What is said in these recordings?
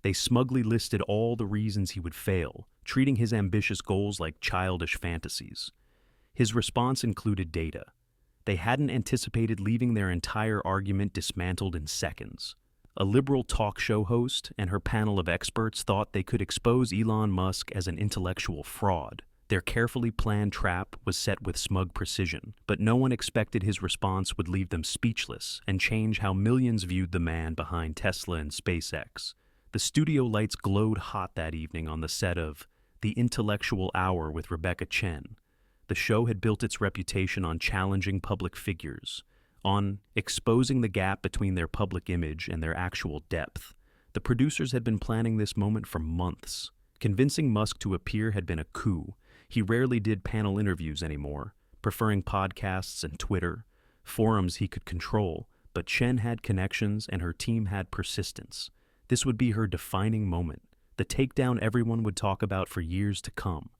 They smugly listed all the reasons he would fail, treating his ambitious goals like childish fantasies. His response included data. They hadn't anticipated leaving their entire argument dismantled in seconds. A liberal talk show host and her panel of experts thought they could expose Elon Musk as an intellectual fraud. Their carefully planned trap was set with smug precision, but no one expected his response would leave them speechless and change how millions viewed the man behind Tesla and SpaceX. The studio lights glowed hot that evening on the set of The Intellectual Hour with Rebecca Chen. The show had built its reputation on challenging public figures, on exposing the gap between their public image and their actual depth. The producers had been planning this moment for months. Convincing Musk to appear had been a coup. He rarely did panel interviews anymore, preferring podcasts and Twitter, forums he could control, but Chen had connections and her team had persistence. This would be her defining moment, the takedown everyone would talk about for years to come.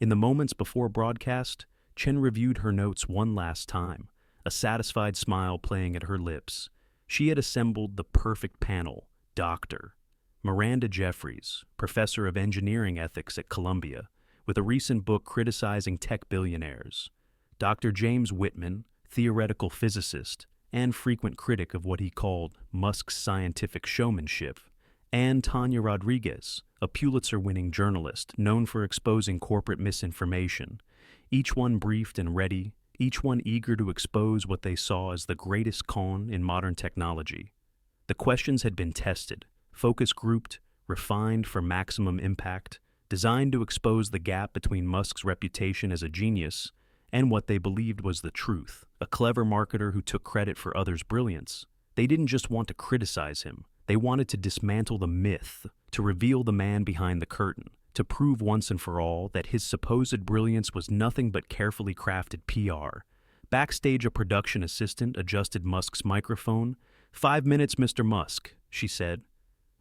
In the moments before broadcast, Chen reviewed her notes one last time, a satisfied smile playing at her lips. She had assembled the perfect panel. Dr. Miranda Jeffries, professor of engineering ethics at Columbia, with a recent book criticizing tech billionaires. Dr. James Whitman, theoretical physicist and frequent critic of what he called Musk's scientific showmanship, and Tanya Rodriguez, a Pulitzer-winning journalist known for exposing corporate misinformation, each one briefed and ready, each one eager to expose what they saw as the greatest con in modern technology. The questions had been tested, focus grouped, refined for maximum impact, designed to expose the gap between Musk's reputation as a genius and what they believed was the truth, a clever marketer who took credit for others' brilliance. They didn't just want to criticize him, they wanted to dismantle the myth, to reveal the man behind the curtain, to prove once and for all that his supposed brilliance was nothing but carefully crafted PR. Backstage, a production assistant adjusted Musk's microphone. "5 minutes, Mr. Musk," she said.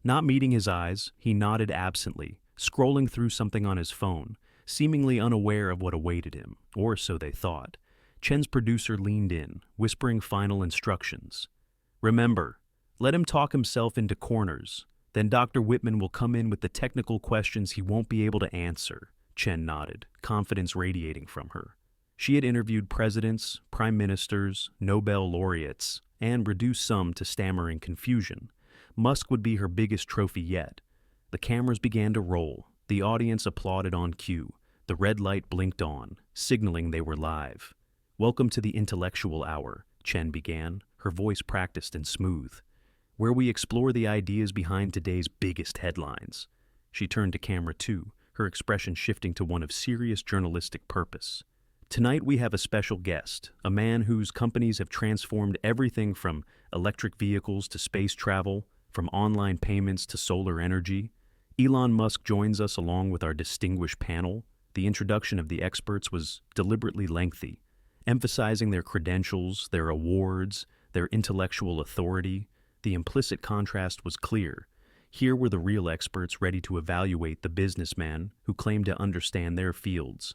Not meeting his eyes, he nodded absently, scrolling through something on his phone, seemingly unaware of what awaited him, or so they thought. Chen's producer leaned in, whispering final instructions. "Remember, let him talk himself into corners. Then Dr. Whitman will come in with the technical questions he won't be able to answer." Chen nodded, confidence radiating from her. She had interviewed presidents, prime ministers, Nobel laureates, and reduced some to stammering confusion. Musk would be her biggest trophy yet. The cameras began to roll. The audience applauded on cue. The red light blinked on, signaling they were live. "Welcome to the Intellectual Hour," Chen began, her voice practiced and smooth, "where we explore the ideas behind today's biggest headlines." She turned to camera 2, her expression shifting to one of serious journalistic purpose. "Tonight we have a special guest, a man whose companies have transformed everything from electric vehicles to space travel, from online payments to solar energy. Elon Musk joins us along with our distinguished panel." The introduction of the experts was deliberately lengthy, emphasizing their credentials, their awards, their intellectual authority. The implicit contrast was clear. Here were the real experts ready to evaluate the businessman who claimed to understand their fields.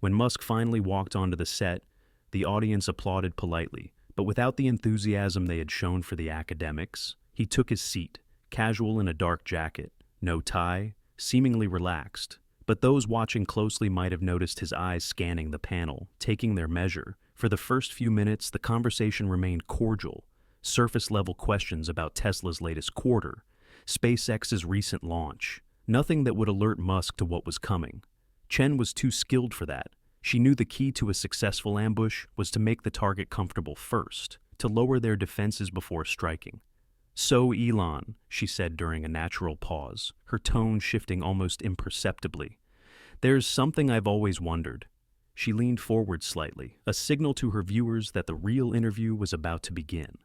When Musk finally walked onto the set, the audience applauded politely, but without the enthusiasm they had shown for the academics. He took his seat, casual in a dark jacket, no tie, seemingly relaxed. But those watching closely might have noticed his eyes scanning the panel, taking their measure. For the first few minutes, the conversation remained cordial. Surface-level questions about Tesla's latest quarter, SpaceX's recent launch, nothing that would alert Musk to what was coming. Chen was too skilled for that. She knew the key to a successful ambush was to make the target comfortable first, to lower their defenses before striking. "So, Elon," she said during a natural pause, her tone shifting almost imperceptibly, "there's something I've always wondered." She leaned forward slightly, a signal to her viewers that the real interview was about to begin.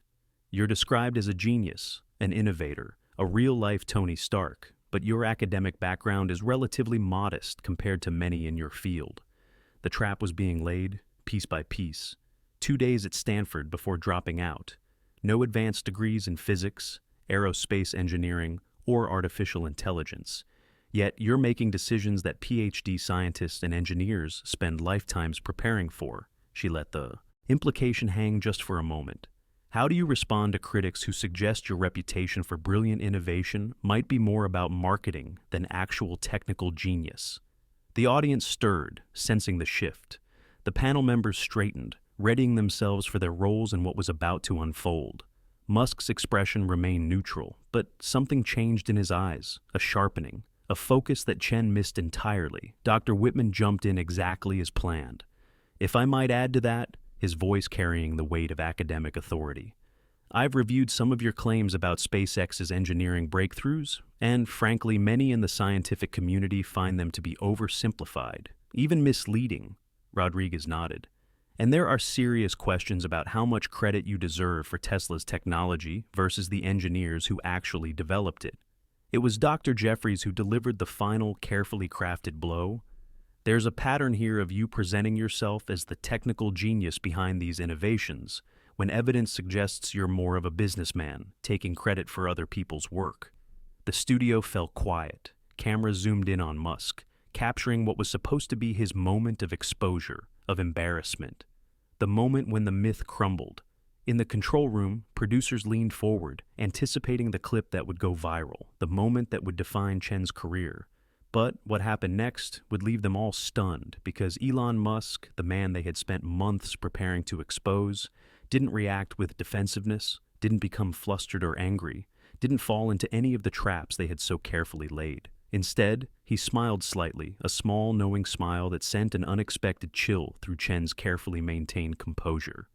"You're described as a genius, an innovator, a real-life Tony Stark, but your academic background is relatively modest compared to many in your field." The trap was being laid, piece by piece. 2 days at Stanford before dropping out. No advanced degrees in physics, aerospace engineering, or artificial intelligence. Yet you're making decisions that PhD scientists and engineers spend lifetimes preparing for. She let the implication hang just for a moment. How do you respond to critics who suggest your reputation for brilliant innovation might be more about marketing than actual technical genius? The audience stirred, sensing the shift. The panel members straightened, readying themselves for their roles in what was about to unfold. Musk's expression remained neutral, but something changed in his eyes, a sharpening, a focus that Chen missed entirely. Dr. Whitman jumped in exactly as planned. If I might add to that, his voice carrying the weight of academic authority, I've reviewed some of your claims about SpaceX's engineering breakthroughs, and frankly, many in the scientific community find them to be oversimplified, even misleading. Rodriguez nodded. And there are serious questions about how much credit you deserve for Tesla's technology versus the engineers who actually developed it. It was Dr. Jeffries who delivered the final, carefully crafted blow. There's a pattern here of you presenting yourself as the technical genius behind these innovations, when evidence suggests you're more of a businessman, taking credit for other people's work. The studio fell quiet. Cameras zoomed in on Musk, capturing what was supposed to be his moment of exposure, of embarrassment. The moment when the myth crumbled. In the control room, producers leaned forward, anticipating the clip that would go viral, the moment that would define Chen's career. But what happened next would leave them all stunned, because Elon Musk, the man they had spent months preparing to expose, didn't react with defensiveness, didn't become flustered or angry, didn't fall into any of the traps they had so carefully laid. Instead, he smiled slightly, a small, knowing smile that sent an unexpected chill through Chen's carefully maintained composure.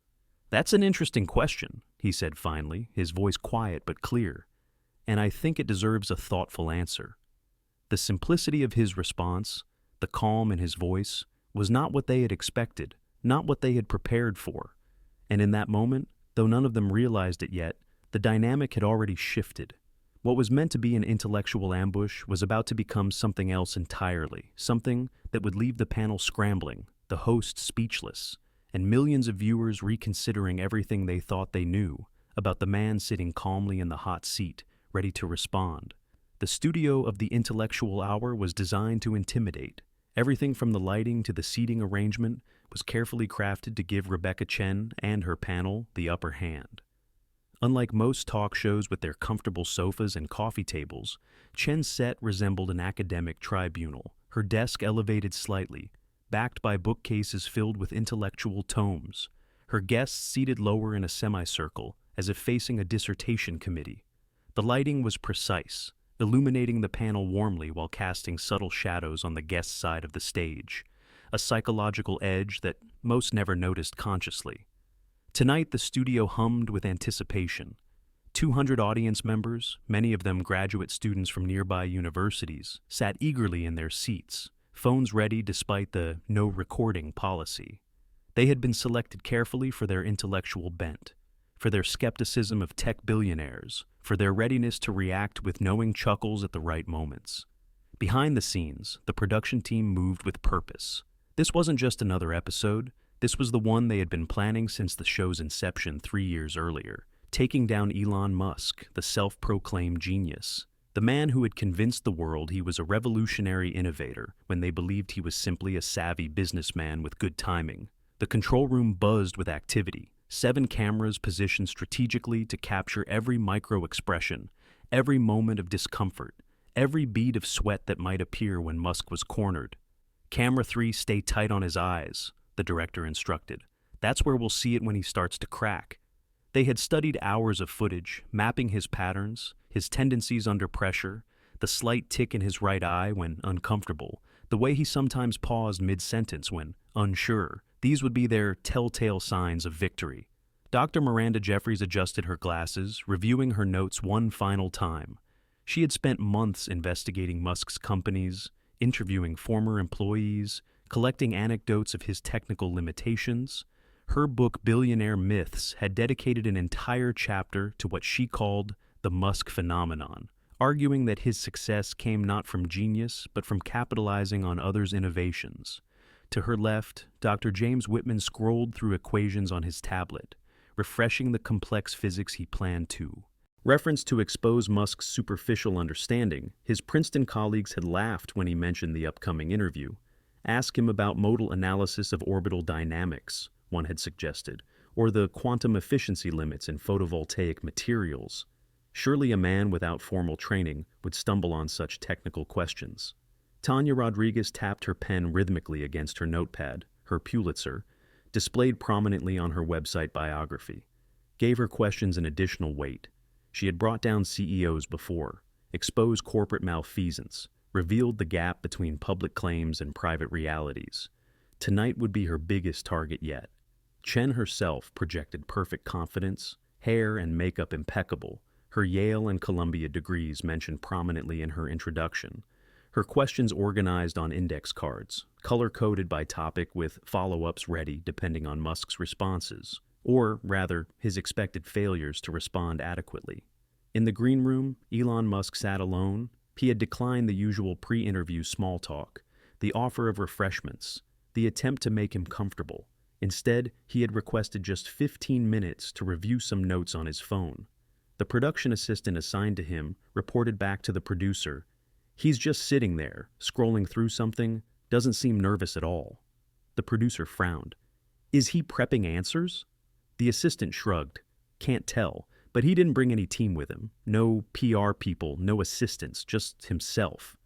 "That's an interesting question," he said finally, his voice quiet but clear, "and I think it deserves a thoughtful answer." The simplicity of his response, the calm in his voice, was not what they had expected, not what they had prepared for. And in that moment, though none of them realized it yet, the dynamic had already shifted. What was meant to be an intellectual ambush was about to become something else entirely, something that would leave the panel scrambling, the host speechless, and millions of viewers reconsidering everything they thought they knew about the man sitting calmly in the hot seat, ready to respond. The studio of the intellectual hour was designed to intimidate. Everything from the lighting to the seating arrangement was carefully crafted to give Rebecca Chen and her panel the upper hand. Unlike most talk shows with their comfortable sofas and coffee tables, Chen's set resembled an academic tribunal, her desk elevated slightly, backed by bookcases filled with intellectual tomes, her guests seated lower in a semicircle, as if facing a dissertation committee. The lighting was precise, illuminating the panel warmly while casting subtle shadows on the guest side of the stage, a psychological edge that most never noticed consciously. Tonight, the studio hummed with anticipation. 200 audience members, many of them graduate students from nearby universities, sat eagerly in their seats, phones ready despite the no recording policy. They had been selected carefully for their intellectual bent, for their skepticism of tech billionaires, for their readiness to react with knowing chuckles at the right moments. Behind the scenes, the production team moved with purpose. This wasn't just another episode. This was the one they had been planning since the show's inception 3 years earlier, taking down Elon Musk, the self-proclaimed genius, the man who had convinced the world he was a revolutionary innovator when they believed he was simply a savvy businessman with good timing. The control room buzzed with activity, 7 cameras positioned strategically to capture every micro-expression, every moment of discomfort, every bead of sweat that might appear when Musk was cornered. "Camera 3, stay tight on his eyes," the director instructed. "That's where we'll see it when he starts to crack." They had studied hours of footage, mapping his patterns, his tendencies under pressure, the slight tick in his right eye when uncomfortable, the way he sometimes paused mid-sentence when unsure. These would be their telltale signs of victory. Dr. Miranda Jeffries adjusted her glasses, reviewing her notes one final time. She had spent months investigating Musk's companies, interviewing former employees, collecting anecdotes of his technical limitations. Her book Billionaire Myths had dedicated an entire chapter to what she called the Musk phenomenon, arguing that his success came not from genius but from capitalizing on others' innovations. To her left, Dr. James Whitman scrolled through equations on his tablet, refreshing the complex physics he planned to. Reference to expose Musk's superficial understanding, his Princeton colleagues had laughed when he mentioned the upcoming interview. "Ask him about modal analysis of orbital dynamics," one had suggested, or the quantum efficiency limits in photovoltaic materials. Surely a man without formal training would stumble on such technical questions. Tanya Rodriguez tapped her pen rhythmically against her notepad, her Pulitzer, displayed prominently on her website biography, gave her questions an additional weight. She had brought down CEOs before, exposed corporate malfeasance, revealed the gap between public claims and private realities. Tonight would be her biggest target yet. Chen herself projected perfect confidence, hair and makeup impeccable, her Yale and Columbia degrees mentioned prominently in her introduction, her questions organized on index cards, color-coded by topic with follow-ups ready depending on Musk's responses, or rather, his expected failures to respond adequately. In the green room, Elon Musk sat alone. He had declined the usual pre-interview small talk, the offer of refreshments, the attempt to make him comfortable. Instead, he had requested just 15 minutes to review some notes on his phone. The production assistant assigned to him reported back to the producer, "He's just sitting there, scrolling through something, doesn't seem nervous at all." The producer frowned. "Is he prepping answers?" The assistant shrugged. "Can't tell, but he didn't bring any team with him. No PR people, no assistants, just himself."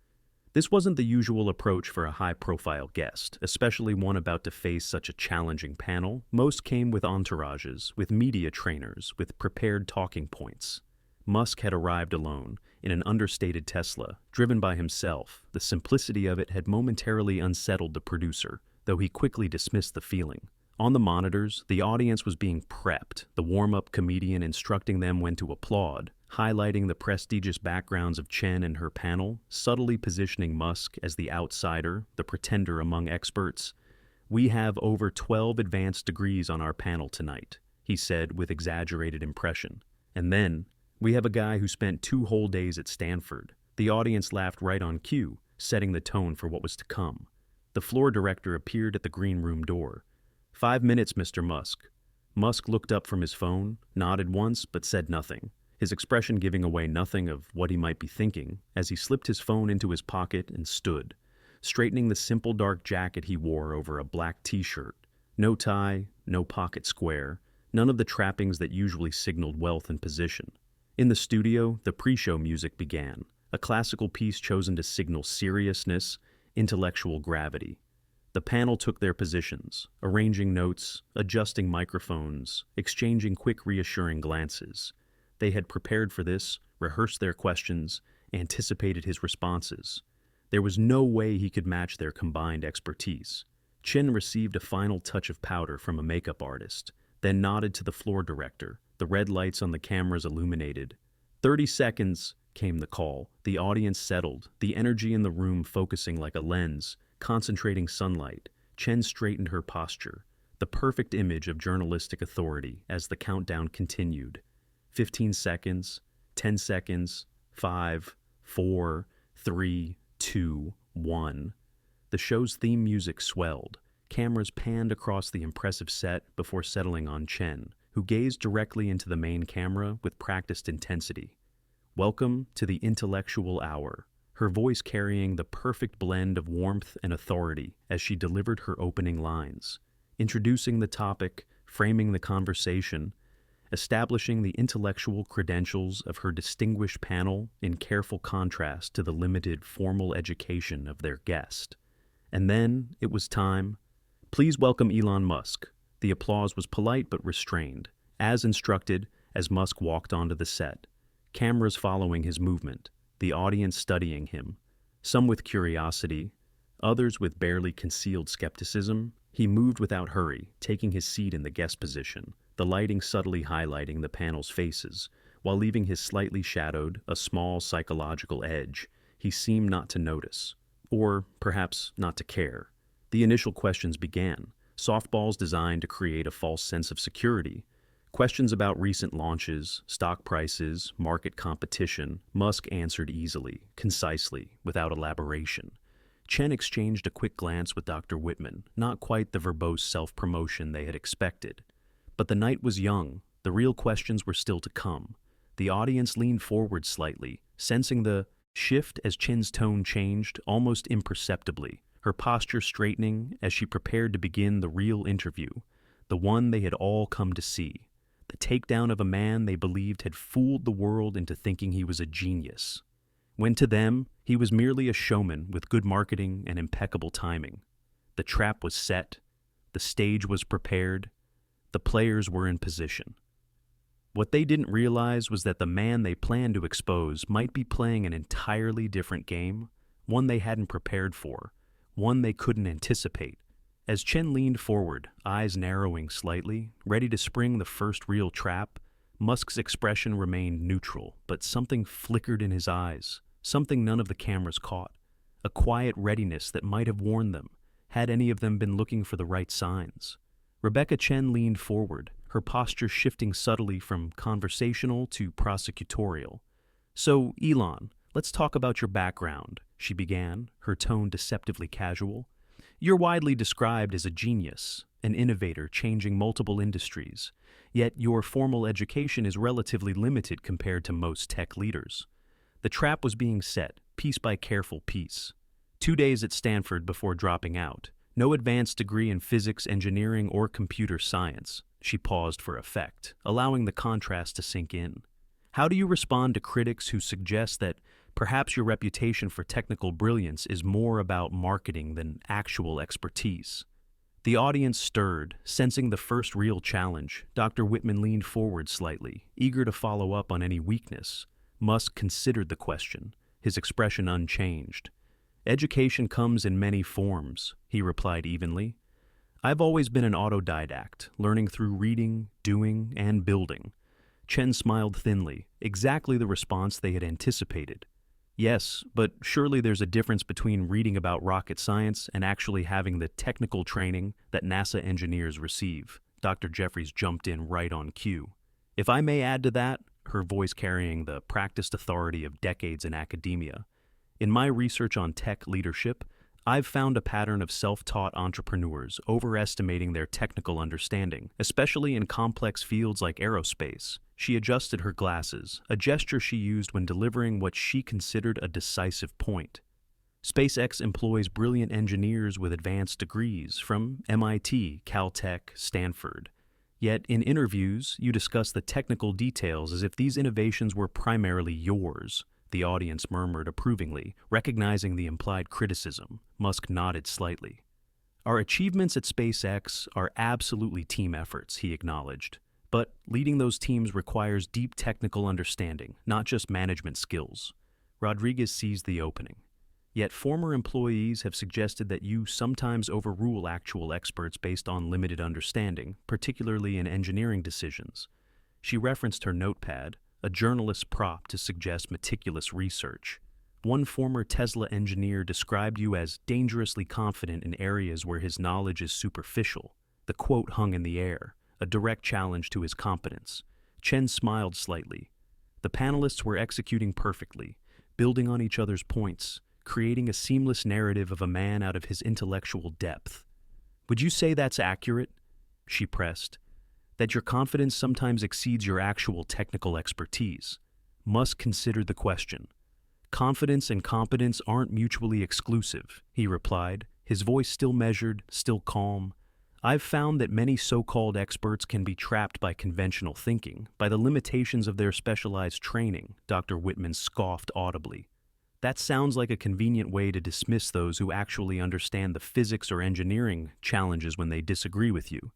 This wasn't the usual approach for a high-profile guest, especially one about to face such a challenging panel. Most came with entourages, with media trainers, with prepared talking points. Musk had arrived alone, in an understated Tesla, driven by himself. The simplicity of it had momentarily unsettled the producer, though he quickly dismissed the feeling. On the monitors, the audience was being prepped, the warm-up comedian instructing them when to applaud, highlighting the prestigious backgrounds of Chen and her panel, subtly positioning Musk as the outsider, the pretender among experts. "We have over 12 advanced degrees on our panel tonight," he said with exaggerated impression. "And then, we have a guy who spent 2 whole days at Stanford." The audience laughed right on cue, setting the tone for what was to come. The floor director appeared at the green room door. "5 minutes, Mr. Musk." Musk looked up from his phone, nodded once, but said nothing, his expression giving away nothing of what he might be thinking, as he slipped his phone into his pocket and stood, straightening the simple dark jacket he wore over a black t-shirt. No tie, no pocket square, none of the trappings that usually signaled wealth and position. In the studio, the pre-show music began, a classical piece chosen to signal seriousness, intellectual gravity. The panel took their positions, arranging notes, adjusting microphones, exchanging quick reassuring glances. They had prepared for this, rehearsed their questions, anticipated his responses. There was no way he could match their combined expertise. Chen received a final touch of powder from a makeup artist, then nodded to the floor director, the red lights on the cameras illuminated. 30 seconds, came the call. The audience settled, the energy in the room focusing like a lens, concentrating sunlight. Chen straightened her posture, the perfect image of journalistic authority as the countdown continued. 15 seconds, 10 seconds, 5, 4, 3, 2, 1. The show's theme music swelled. Cameras panned across the impressive set before settling on Chen, who gazed directly into the main camera with practiced intensity. "Welcome to the intellectual hour," her voice carrying the perfect blend of warmth and authority as she delivered her opening lines, introducing the topic, framing the conversation, establishing the intellectual credentials of her distinguished panel in careful contrast to the limited formal education of their guest. And then it was time. "Please welcome Elon Musk." The applause was polite but restrained, as instructed as Musk walked onto the set, cameras following his movement, the audience studying him, some with curiosity, others with barely concealed skepticism. He moved without hurry, taking his seat in the guest position, the lighting subtly highlighting the panel's faces, while leaving his slightly shadowed, a small psychological edge. He seemed not to notice, or perhaps not to care. The initial questions began, softballs designed to create a false sense of security. Questions about recent launches, stock prices, market competition. Musk answered easily, concisely, without elaboration. Chen exchanged a quick glance with Dr. Whitman, not quite the verbose self-promotion they had expected. But the night was young, the real questions were still to come. The audience leaned forward slightly, sensing the shift as Chen's tone changed almost imperceptibly, her posture straightening as she prepared to begin the real interview. the one they had all come to see, the takedown of a man they believed had fooled the world into thinking he was a genius, when to them he was merely a showman with good marketing and impeccable timing. The trap was set, the stage was prepared, the players were in position. What they didn't realize was that the man they planned to expose might be playing an entirely different game, one they hadn't prepared for, one they couldn't anticipate. As Chen leaned forward, eyes narrowing slightly, ready to spring the first real trap, Musk's expression remained neutral, but something flickered in his eyes, something none of the cameras caught, a quiet readiness that might have warned them, had any of them been looking for the right signs. Rebecca Chen leaned forward, her posture shifting subtly from conversational to prosecutorial. "So, Elon, let's talk about your background," she began, her tone deceptively casual. "You're widely described as a genius, an innovator changing multiple industries, yet your formal education is relatively limited compared to most tech leaders." The trap was being set, piece by careful piece. 2 days at Stanford before dropping out. No advanced degree in physics, engineering, or computer science. She paused for effect, allowing the contrast to sink in. How do you respond to critics who suggest that perhaps your reputation for technical brilliance is more about marketing than actual expertise? The audience stirred, sensing the first real challenge. Dr. Whitman leaned forward slightly, eager to follow up on any weakness. Musk considered the question, his expression unchanged. "Education comes in many forms," he replied evenly. "I've always been an autodidact, learning through reading, doing, and building." Chen smiled thinly, exactly the response they had anticipated. "Yes, but surely there's a difference between reading about rocket science and actually having the technical training that NASA engineers receive." Dr. Jeffries jumped in right on cue. "If I may add to that," her voice carrying the practiced authority of decades in academia, "in my research on tech leadership, I've found a pattern of self-taught entrepreneurs overestimating their technical understanding, especially in complex fields like aerospace." She adjusted her glasses, a gesture she used when delivering what she considered a decisive point. "SpaceX employs brilliant engineers with advanced degrees from MIT, Caltech, Stanford. Yet in interviews, you discuss the technical details as if these innovations were primarily yours." The audience murmured approvingly, recognizing the implied criticism. Musk nodded slightly. "Our achievements at SpaceX are absolutely team efforts," he acknowledged. "But leading those teams requires deep technical understanding, not just management skills." Rodriguez seized the opening. "Yet former employees have suggested that you sometimes overrule actual experts based on limited understanding, particularly in engineering decisions." She referenced her notepad, a journalist's prop to suggest meticulous research. "One former Tesla engineer described you as dangerously confident in areas where his knowledge is superficial." The quote hung in the air, a direct challenge to his competence. Chen smiled slightly. The panelists were executing perfectly, building on each other's points, creating a seamless narrative of a man out of his intellectual depth. "Would you say that's accurate?" she pressed. "That your confidence sometimes exceeds your actual technical expertise?" Musk considered the question. "Confidence and competence aren't mutually exclusive," he replied, his voice still measured, still calm. "I've found that many so-called experts can be trapped by conventional thinking, by the limitations of their specialized training." Dr. Whitman scoffed audibly. "That sounds like a convenient way to dismiss those who actually understand the physics or engineering challenges when they disagree with you."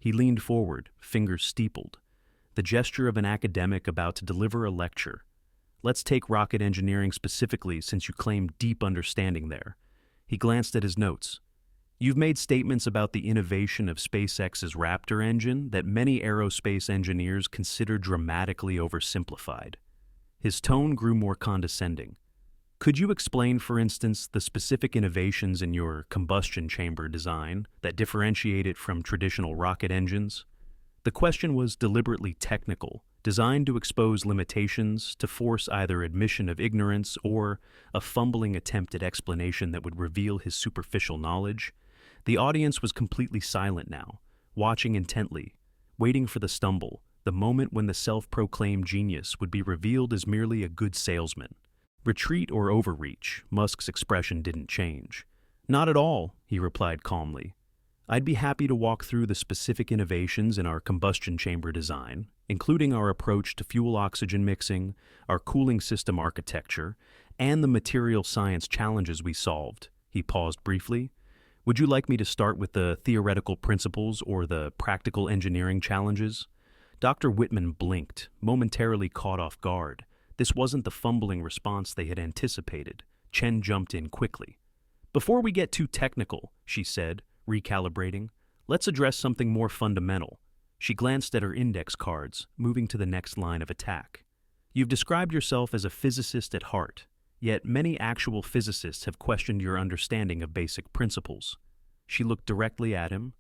He leaned forward, fingers steepled, the gesture of an academic about to deliver a lecture. "Let's take rocket engineering specifically, since you claim deep understanding there." He glanced at his notes. "You've made statements about the innovation of SpaceX's Raptor engine that many aerospace engineers consider dramatically oversimplified." His tone grew more condescending. "Could you explain, for instance, the specific innovations in your combustion chamber design that differentiate it from traditional rocket engines?" The question was deliberately technical, designed to expose limitations, to force either admission of ignorance or a fumbling attempt at explanation that would reveal his superficial knowledge. The audience was completely silent now, watching intently, waiting for the stumble, the moment when the self-proclaimed genius would be revealed as merely a good salesman. Retreat or overreach, Musk's expression didn't change. "Not at all," he replied calmly. I'd be happy to walk through the specific innovations in our combustion chamber design, including our approach to fuel-oxygen mixing, our cooling system architecture, and the material science challenges we solved. He paused briefly. Would you like me to start with the theoretical principles or the practical engineering challenges? Dr. Whitman blinked, momentarily caught off guard. This wasn't the fumbling response they had anticipated. Chen jumped in quickly. Before we get too technical, she said, recalibrating, let's address something more fundamental. She glanced at her index cards, moving to the next line of attack. You've described yourself as a physicist at heart, yet many actual physicists have questioned your understanding of basic principles. She looked directly at him.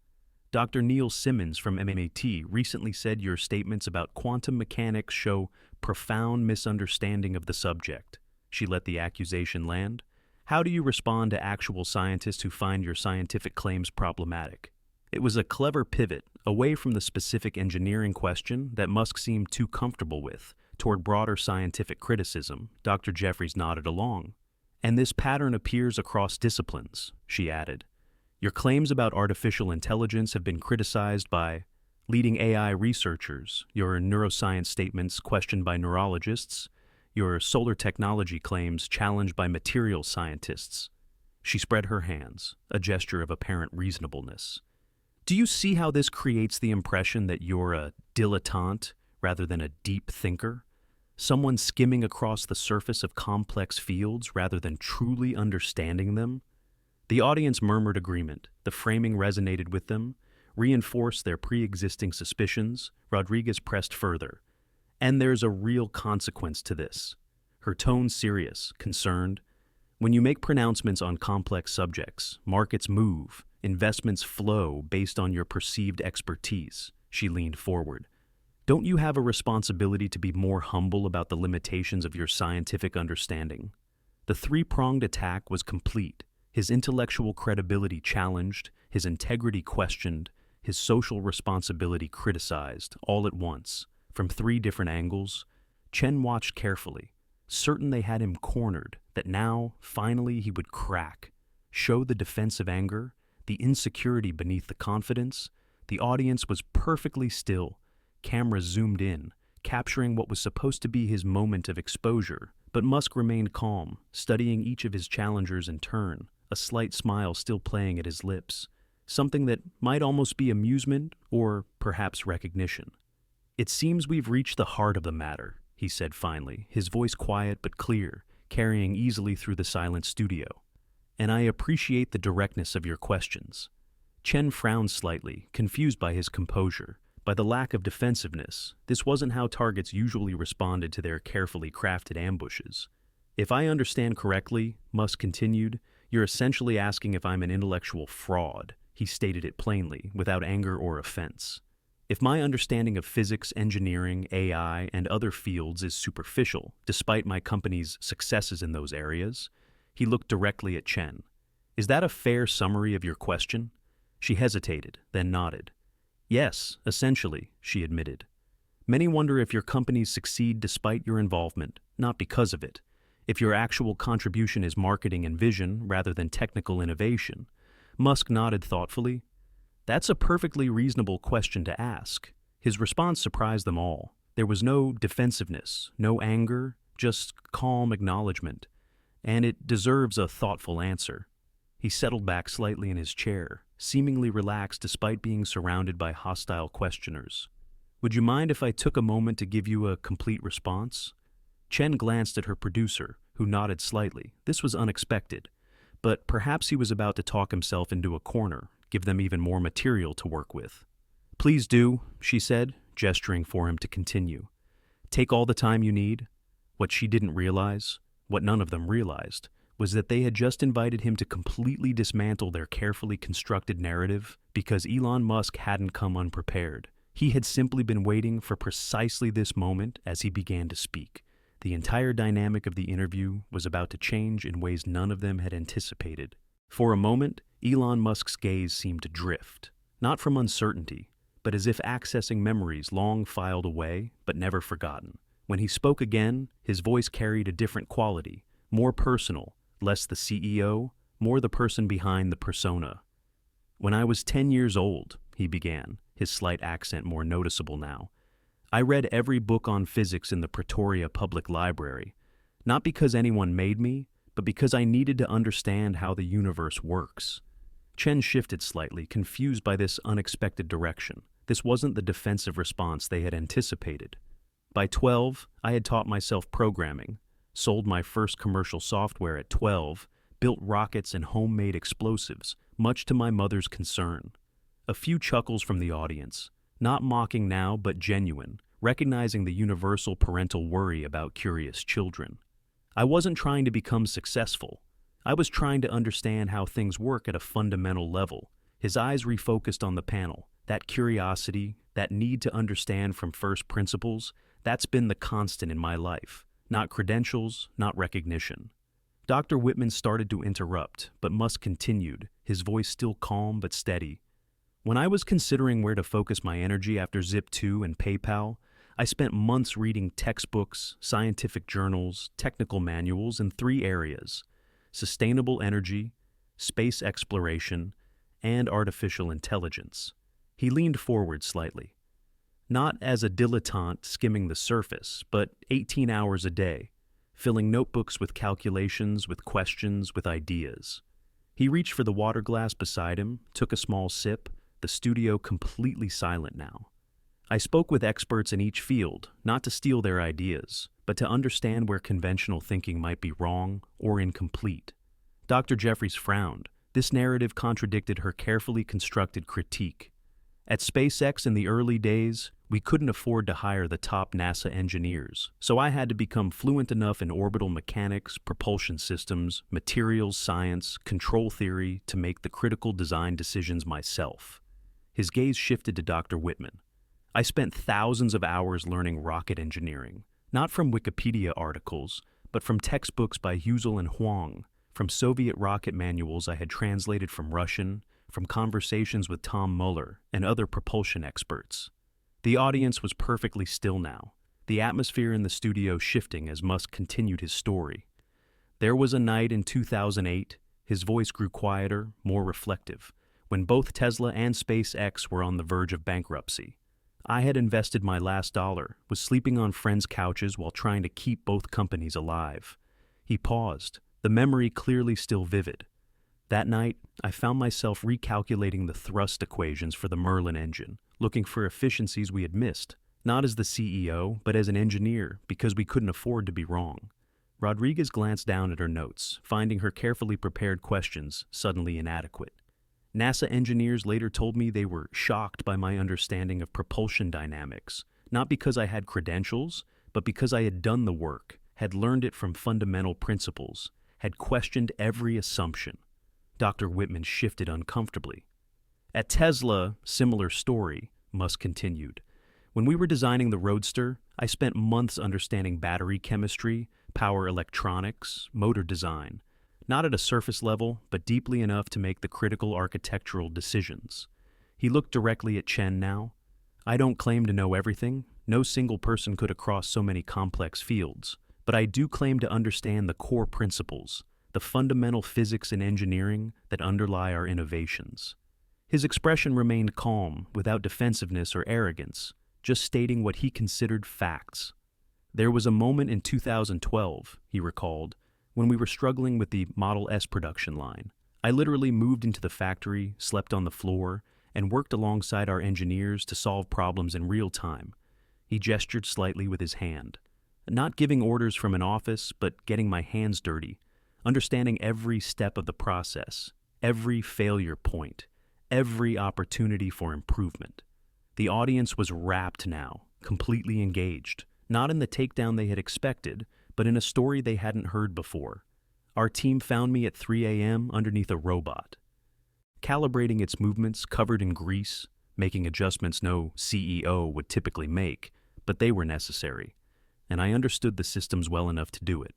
Dr. Neil Simmons from MIT recently said your statements about quantum mechanics show profound misunderstanding of the subject. She let the accusation land. How do you respond to actual scientists who find your scientific claims problematic? It was a clever pivot, away from the specific engineering question that Musk seemed too comfortable with, toward broader scientific criticism. Dr. Jeffries nodded along. And this pattern appears across disciplines, she added. Your claims about artificial intelligence have been criticized by leading AI researchers, your neuroscience statements questioned by neurologists, your solar technology claims challenged by materials scientists. She spread her hands, a gesture of apparent reasonableness. Do you see how this creates the impression that you're a dilettante rather than a deep thinker? Someone skimming across the surface of complex fields rather than truly understanding them? The audience murmured agreement. The framing resonated with them, reinforced their pre-existing suspicions. Rodriguez pressed further. And there's a real consequence to this. Her tone serious, concerned. When you make pronouncements on complex subjects, markets move, investments flow based on your perceived expertise. She leaned forward. Don't you have a responsibility to be more humble about the limitations of your scientific understanding? The three-pronged attack was complete. His intellectual credibility challenged, his integrity questioned, his social responsibility criticized, all at once, from three different angles. Chen watched carefully, certain they had him cornered, that now, finally, he would crack, show the defensive anger, the insecurity beneath the confidence. The audience was perfectly still. Cameras zoomed in, capturing what was supposed to be his moment of exposure, but Musk remained calm, studying each of his challengers in turn, a slight smile still playing at his lips, something that might almost be amusement or perhaps recognition. It seems we've reached the heart of the matter, he said finally, his voice quiet but clear, carrying easily through the silent studio. And I appreciate the directness of your questions. Chen frowned slightly, confused by his composure, by the lack of defensiveness. This wasn't how targets usually responded to their carefully crafted ambushes. If I understand correctly, Musk continued, you're essentially asking if I'm an intellectual fraud. He stated it plainly, without anger or offense. If my understanding of physics, engineering, AI, and other fields is superficial, despite my company's successes in those areas, he looked directly at Chen. Is that a fair summary of your question? She hesitated, then nodded. Yes, essentially, she admitted. Many wonder if your companies succeed despite your involvement, not because of it. If your actual contribution is marketing and vision rather than technical innovation. Musk nodded thoughtfully. That's a perfectly reasonable question to ask. His response surprised them all. There was no defensiveness, no anger, just calm acknowledgement. And it deserves a thoughtful answer. He settled back slightly in his chair, seemingly relaxed despite being surrounded by hostile questioners. Would you mind if I took a moment to give you a complete response? Chen glanced at her producer, who nodded slightly. This was unexpected, but perhaps he was about to talk himself into a corner, give them even more material to work with. Please do, she said, gesturing for him to continue. Take all the time you need. What she didn't realize, what none of them realized, was that they had just invited him to completely dismantle their carefully constructed narrative because Elon Musk hadn't come unprepared. He had simply been waiting for precisely this moment as he began to speak. The entire dynamic of the interview was about to change in ways none of them had anticipated. For a moment, Elon Musk's gaze seemed to drift, not from uncertainty, but as if accessing memories long filed away but never forgotten. When he spoke again, his voice carried a different quality, more personal, less the CEO, more the person behind the persona. When I was 10 years old, he began, his slight accent more noticeable now, I read every book on physics in the Pretoria Public Library, not because anyone made me, but because I needed to understand how the universe works. Chen shifted slightly, confused by this unexpected direction. This wasn't the defensive response they had anticipated. By 12, I had taught myself programming, sold my first commercial software at 12, built rockets and homemade explosives, much to my mother's concern. A few chuckles from the audience, not mocking now but genuine, recognizing the universal parental worry about curious children. I wasn't trying to become successful. I was trying to understand how things work at a fundamental level. His eyes refocused on the panel. That curiosity, that need to understand from first principles, that's been the constant in my life. Not credentials, not recognition. Dr. Whitman started to interrupt, but Musk continued, his voice still calm but steady. When I was considering where to focus my energy after Zip2 and PayPal, I spent months reading textbooks, scientific journals, technical manuals in 3 areas: sustainable energy, space exploration, and artificial intelligence. He leaned forward slightly. Not as a dilettante skimming the surface, but 18 hours a day, filling notebooks with calculations, with questions, with ideas. He reached for the water glass beside him, took a small sip, the studio completely silent now. I spoke with experts in each field, not to steal their ideas, but to understand where conventional thinking might be wrong or incomplete. Dr. Jeffries frowned. This narrative contradicted her carefully constructed critique. At SpaceX in the early days, we couldn't afford to hire the top NASA engineers, so I had to become fluent enough in orbital mechanics, propulsion systems, materials science, control theory to make the critical design decisions myself. His gaze shifted to Dr. Whitman. I spent thousands of hours learning rocket engineering, not from Wikipedia articles, but from textbooks by Husel and Huang, from Soviet rocket manuals I had translated from Russian, from conversations with Tom Mueller and other propulsion experts. The audience was perfectly still now, the atmosphere in the studio shifting as Musk continued his story. There was a night in 2008, his voice grew quieter, more reflective, when both Tesla and SpaceX were on the verge of bankruptcy. I had invested my last dollar, was sleeping on friends' couches while trying to keep both companies alive. He paused, the memory clearly still vivid. That night, I found myself recalculating the thrust equations for the Merlin engine, looking for efficiencies we had missed, not as the CEO, but as an engineer, because we couldn't afford to be wrong. Rodriguez glanced down at her notes, finding her carefully prepared questions suddenly inadequate. NASA engineers later told me they were shocked by my understanding of propulsion dynamics, not because I had credentials, but because I had done the work, had learned it from fundamental principles, had questioned every assumption. Dr. Whitman shifted uncomfortably. At Tesla, similar story, Musk continued. When we were designing the Roadster, I spent months understanding battery chemistry, power electronics, motor design, not at a surface level, but deeply enough to make the critical architectural decisions. He looked directly at Chen now. I don't claim to know everything. No single person could across so many complex fields, but I do claim to understand the core principles, the fundamental physics and engineering that underlie our innovations. His expression remained calm, without defensiveness or arrogance, just stating what he considered facts. There was a moment in 2012, he recalled, when we were struggling with the Model S production line. I literally moved into the factory, slept on the floor, and worked alongside our engineers to solve problems in real time. He gestured slightly with his hand. Not giving orders from an office, but getting my hands dirty, understanding every step of the process, every failure point, every opportunity for improvement. The audience was rapt now, completely engaged, not in the takedown they had expected, but in a story they hadn't heard before. Our team found me at 3 a.m. underneath a robot, calibrating its movements covered in grease, making adjustments no CEO would typically make, but they were necessary, and I understood the systems well enough to do it.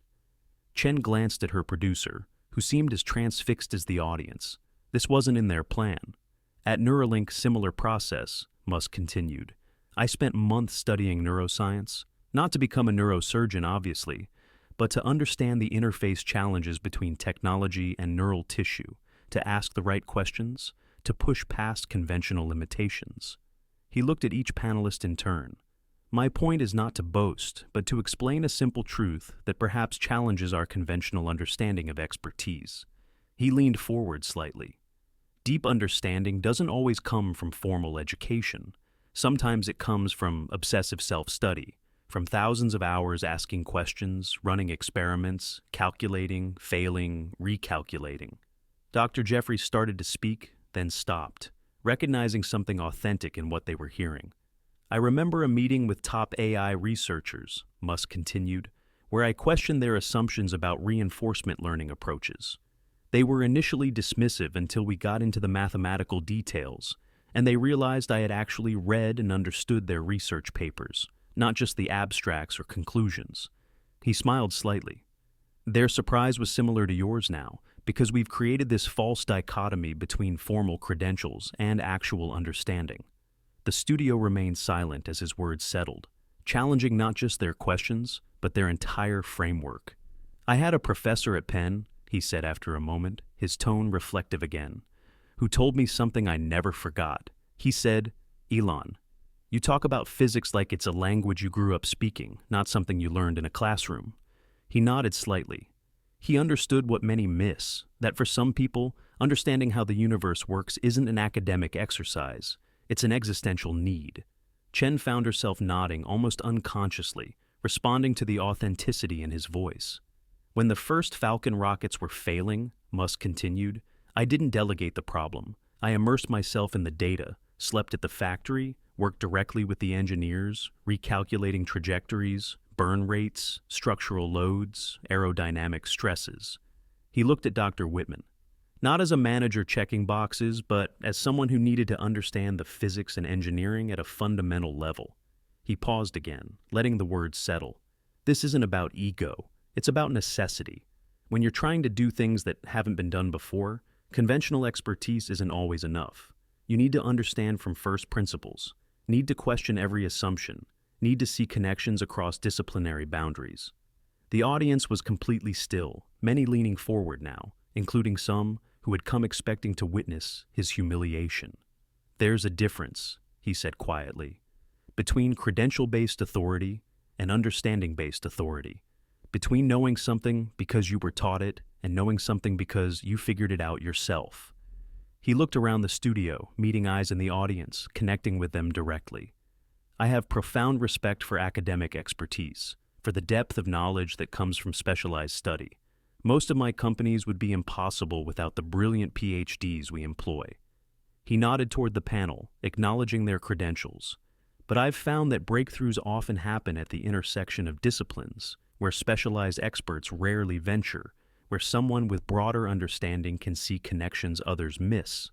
Chen glanced at her producer, who seemed as transfixed as the audience. This wasn't in their plan. At Neuralink, similar process, Musk continued. I spent months studying neuroscience, not to become a neurosurgeon, obviously, but to understand the interface challenges between technology and neural tissue, to ask the right questions, to push past conventional limitations. He looked at each panelist in turn. My point is not to boast, but to explain a simple truth that perhaps challenges our conventional understanding of expertise. He leaned forward slightly. Deep understanding doesn't always come from formal education. Sometimes it comes from obsessive self-study, from thousands of hours asking questions, running experiments, calculating, failing, recalculating. Dr. Jeffries started to speak, then stopped, recognizing something authentic in what they were hearing. I remember a meeting with top AI researchers, Musk continued, where I questioned their assumptions about reinforcement learning approaches. They were initially dismissive until we got into the mathematical details, and they realized I had actually read and understood their research papers, not just the abstracts or conclusions. He smiled slightly. Their surprise was similar to yours now, because we've created this false dichotomy between formal credentials and actual understanding. The studio remained silent as his words settled, challenging not just their questions, but their entire framework. I had a professor at Penn, he said after a moment, his tone reflective again, who told me something I never forgot. He said, "Elon, you talk about physics like it's a language you grew up speaking, not something you learned in a classroom." He nodded slightly. He understood what many miss, that for some people, understanding how the universe works isn't an academic exercise. It's an existential need. Chen found herself nodding almost unconsciously, responding to the authenticity in his voice. When the first Falcon rockets were failing, Musk continued, I didn't delegate the problem. I immersed myself in the data, slept at the factory, worked directly with the engineers, recalculating trajectories, burn rates, structural loads, aerodynamic stresses. He looked at Dr. Whitman. Not as a manager checking boxes, but as someone who needed to understand the physics and engineering at a fundamental level. He paused again, letting the words settle. This isn't about ego. It's about necessity. When you're trying to do things that haven't been done before, conventional expertise isn't always enough. You need to understand from first principles, need to question every assumption, need to see connections across disciplinary boundaries. The audience was completely still, many leaning forward now, including some who had come expecting to witness his humiliation. There's a difference, he said quietly, between credential-based authority and understanding-based authority, between knowing something because you were taught it and knowing something because you figured it out yourself. He looked around the studio, meeting eyes in the audience, connecting with them directly. I have profound respect for academic expertise, for the depth of knowledge that comes from specialized study. Most of my companies would be impossible without the brilliant PhDs we employ. He nodded toward the panel, acknowledging their credentials. But I've found that breakthroughs often happen at the intersection of disciplines, where specialized experts rarely venture, where someone with broader understanding can see connections others miss.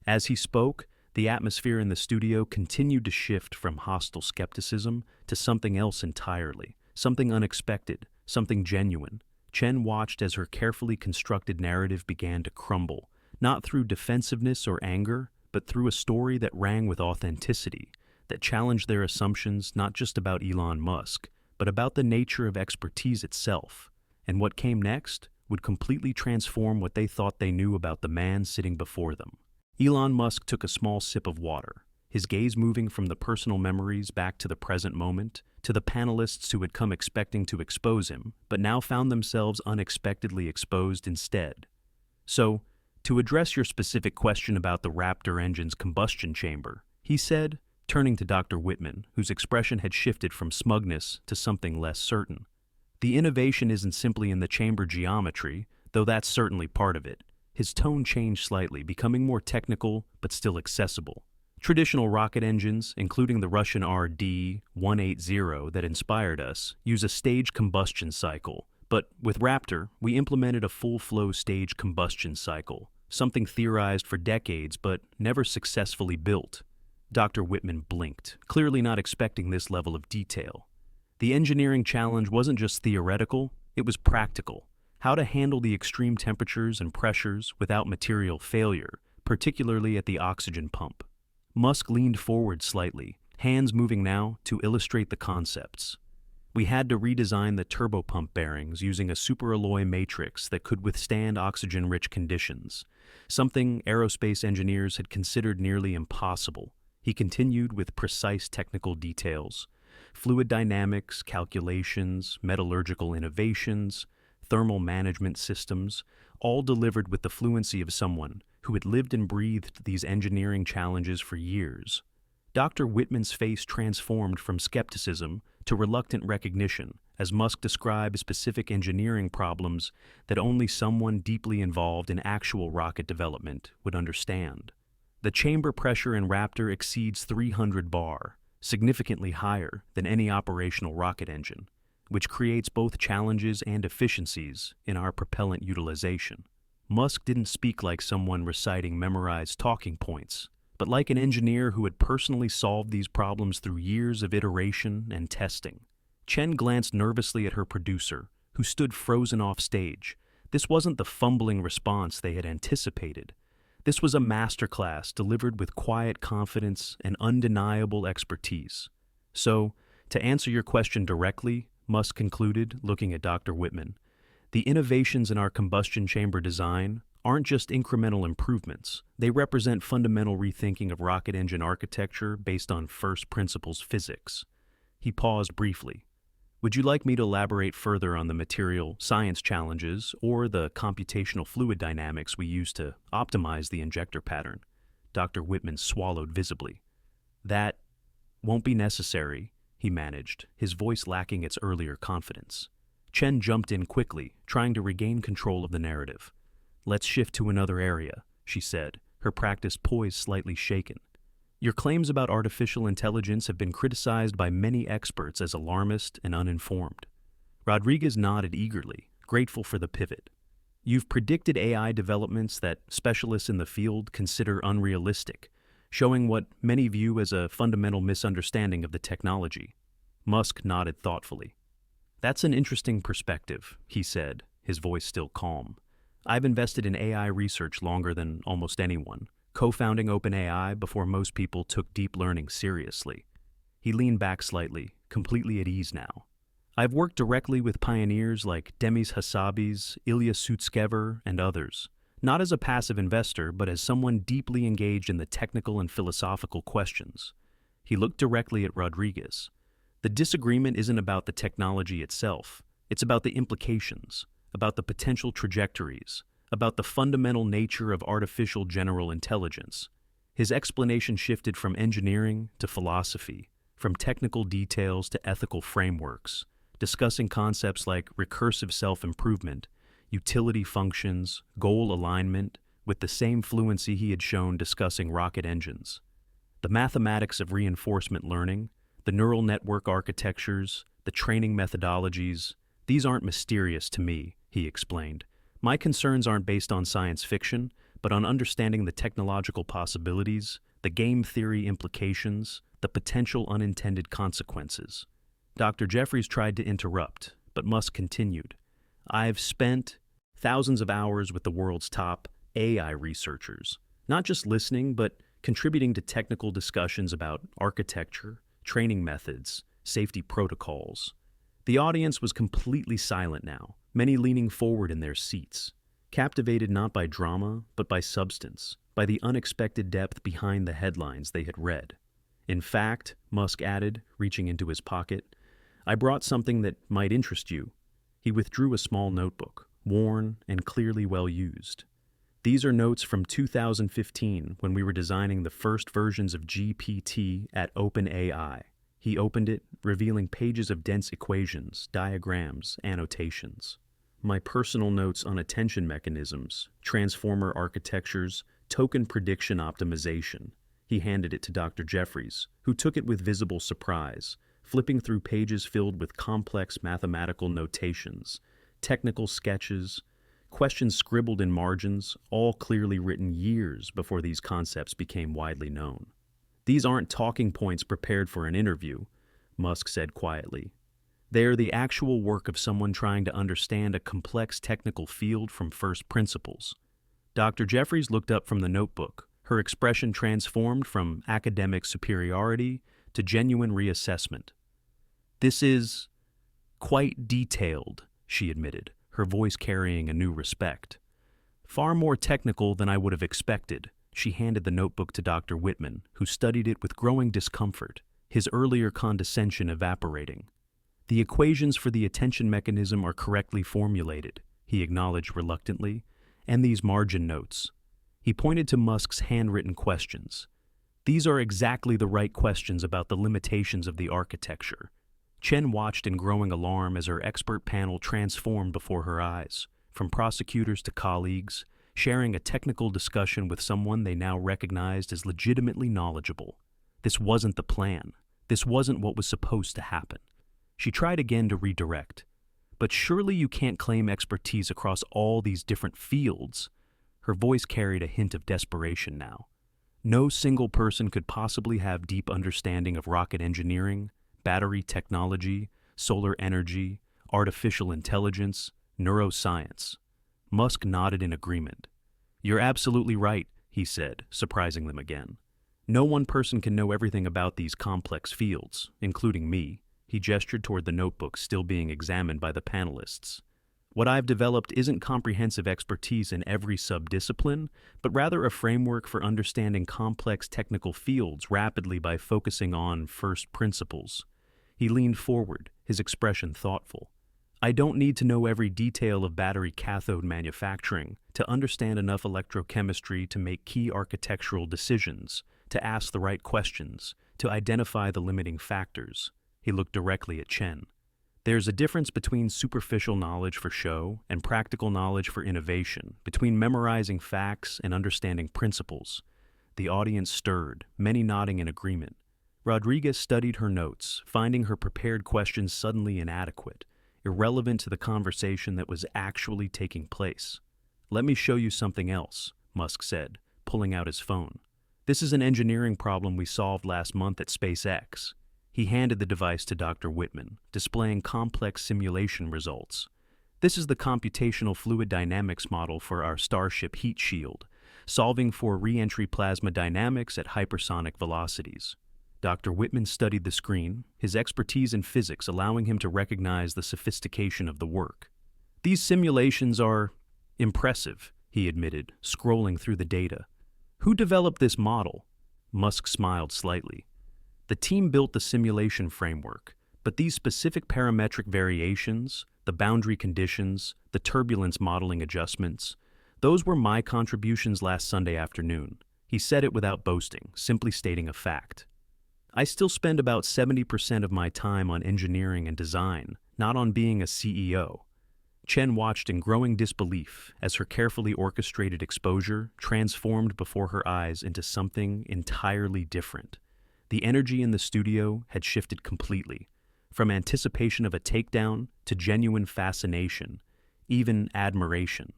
As he spoke, the atmosphere in the studio continued to shift from hostile skepticism to something else entirely, something unexpected, something genuine. Chen watched as her carefully constructed narrative began to crumble, not through defensiveness or anger, but through a story that rang with authenticity, that challenged their assumptions not just about Elon Musk, but about the nature of expertise itself. And what came next would completely transform what they thought they knew about the man sitting before them. Elon Musk took a small sip of water, his gaze moving from the personal memories back to the present moment, to the panelists who had come expecting to expose him, but now found themselves unexpectedly exposed instead. So, to address your specific question about the Raptor engine's combustion chamber, he said, turning to Dr. Whitman, whose expression had shifted from smugness to something less certain. The innovation isn't simply in the chamber geometry, though that's certainly part of it. His tone changed slightly, becoming more technical but still accessible. Traditional rocket engines, including the Russian RD-180 that inspired us, use a staged combustion cycle. But with Raptor, we implemented a full-flow staged combustion cycle, something theorized for decades but never successfully built. Dr. Whitman blinked, clearly not expecting this level of detail. The engineering challenge wasn't just theoretical, it was practical. How to handle the extreme temperatures and pressures without material failure, particularly at the oxygen pump. Musk leaned forward slightly, hands moving now to illustrate the concepts. We had to redesign the turbopump bearings using a superalloy matrix that could withstand oxygen-rich conditions, something aerospace engineers had considered nearly impossible. He continued with precise technical details: fluid dynamics, calculations, metallurgical innovations, thermal management systems, all delivered with the fluency of someone who had lived and breathed these engineering challenges for years. Dr. Whitman's face transformed from skepticism to reluctant recognition as Musk described specific engineering problems that only someone deeply involved in actual rocket development would understand. The chamber pressure in Raptor exceeds 300 bar, significantly higher than any operational rocket engine, which creates both challenges and efficiencies in our propellant utilization. Musk didn't speak like someone reciting memorized talking points, but like an engineer who had personally solved these problems through years of iteration and testing. Chen glanced nervously at her producer, who stood frozen off stage. This wasn't the fumbling response they had anticipated. This was a masterclass delivered with quiet confidence and undeniable expertise. So, to answer your question directly, Musk concluded, looking at Dr. Whitman, the innovations in our combustion chamber design aren't just incremental improvements. They represent fundamental rethinking of rocket engine architecture based on first principles physics. He paused briefly. Would you like me to elaborate further on the material science challenges or the computational fluid dynamics we use to optimize the injector pattern? Dr. Whitman swallowed visibly. That won't be necessary, he managed, his voice lacking its earlier confidence. Chen jumped in quickly, trying to regain control of the narrative. Let's shift to another area, she said, her practiced poise slightly shaken. Your claims about artificial intelligence have been criticized by many experts as alarmist and uninformed. Rodriguez nodded eagerly, grateful for the pivot. You've predicted AI developments that specialists in the field consider unrealistic, showing what many view as a fundamental misunderstanding of the technology. Musk nodded thoughtfully. That's an interesting perspective, he said, his voice still calm. I've invested in AI research longer than almost anyone, co-founding OpenAI before most people took deep learning seriously. He leaned back slightly, completely at ease now. I've worked directly with pioneers like Demis Hassabis, Ilya Sutskever, and others, not as a passive investor, but as someone deeply engaged in the technical and philosophical questions. He looked directly at Rodriguez. The disagreement isn't about the technology itself. It's about the implications, about the potential trajectories, about the fundamental nature of artificial general intelligence. His explanation shifted from engineering to philosophy, from technical details to ethical frameworks, discussing concepts like recursive self-improvement, utility functions, goal alignment, with the same fluency he had shown discussing rocket engines. The mathematics of reinforcement learning, the neural network architectures, the training methodologies, these aren't mysterious to me, he explained. My concerns aren't based on science fiction, but on understanding the technological possibilities, the game theory implications, the potential unintended consequences. Dr. Jeffries tried to interrupt, but Musk continued. I've spent thousands of hours with the world's top AI researchers, not just listening, but contributing to technical discussions about architecture, training methods, safety protocols. The audience was completely silent now, many leaning forward in their seats, captivated not by drama, but by substance, by the unexpected depth behind the headlines they had read. In fact, Musk added, reaching into his pocket, I brought something that might interest you. He withdrew a small notebook, worn and clearly well used. These are notes from 2015 when we were designing the first versions of GPT at OpenAI. He opened it, revealing pages of dense equations, diagrams, annotations. My personal notes on attention mechanisms, transformer architectures, token prediction optimization. He handed it to Dr. Jeffries, who took it with visible surprise, flipping through pages filled with complex mathematical notations, technical sketches, questions scribbled in margins, all clearly written years before these concepts became widely known. These aren't talking points prepared for an interview, Musk said quietly. They are the actual work of someone trying to understand a complex technical field from first principles. Dr. Jeffries looked up from the notebook, her expression transformed from academic superiority to genuine reassessment. This is Quite detailed, she admitted, her voice carrying a new respect. Far more technical than I would have expected. She handed the notebook to Dr. Whitman, who studied it with growing discomfort, his earlier condescension evaporating. The equations for the attention mechanism are correctly formulated, he acknowledged reluctantly, and these margin notes. He pointed to Musk's handwritten questions. These are exactly the right questions about the limitations of the architecture. Chen watched in growing alarm as her expert panel transformed before her eyes, from prosecutors to colleagues, sharing a technical discussion with someone they now recognized as legitimately knowledgeable. This wasn't the plan. This wasn't what was supposed to happen. She tried again to redirect. But surely you can't claim expertise across all these different fields. Her voice carried a hint of desperation now. No single person could possibly have deep understanding of rocket engineering, battery technology, solar energy, artificial intelligence, neuroscience. Musk nodded in agreement. You're absolutely right, he said, surprising them again. No one person can know everything about these complex fields, including me. He gestured toward the notebook still being examined by the panelists. What I've developed isn't comprehensive expertise in every subdiscipline, but rather a framework for understanding complex technical fields rapidly by focusing on first principles. He leaned forward, his expression thoughtful. I don't need to know every detail of battery cathode manufacturing to understand enough electrochemistry to make key architectural decisions, to ask the right questions, to identify the limiting factors. He looked directly at Chen. There's a difference between superficial knowledge for show and practical knowledge for innovation, between memorizing facts and understanding principles. The audience stirred, many nodding in agreement. Rodriguez studied her notes, finding her prepared questions suddenly inadequate, irrelevant to the conversation that was actually taking place. Let me show you something else, Musk said, pulling out his phone. This is an engineering problem we solved last month at SpaceX. He handed the device to Dr. Whitman, displaying complex simulation results. This is the computational fluid dynamics model for our Starship heat shield, solving for re-entry plasma dynamics at hypersonic velocities. Dr. Whitman studied the screen, his expertise in physics allowing him to recognize the sophistication of the work. These simulations are impressive, he admitted, scrolling through the data. Who developed this model? Musk smiled slightly. The team built the simulation framework, but these specific parametric variations, the boundary conditions, the turbulence modeling adjustments, those were my contributions last Sunday afternoon. He said it without boasting, simply stating a fact. I still spend about 70% of my time on engineering and design, not on being a CEO. Chen watched in growing disbelief as her carefully orchestrated exposure transformed before her eyes into something entirely different. The energy in the studio had shifted completely, from anticipation of a takedown to genuine fascination, even admiration.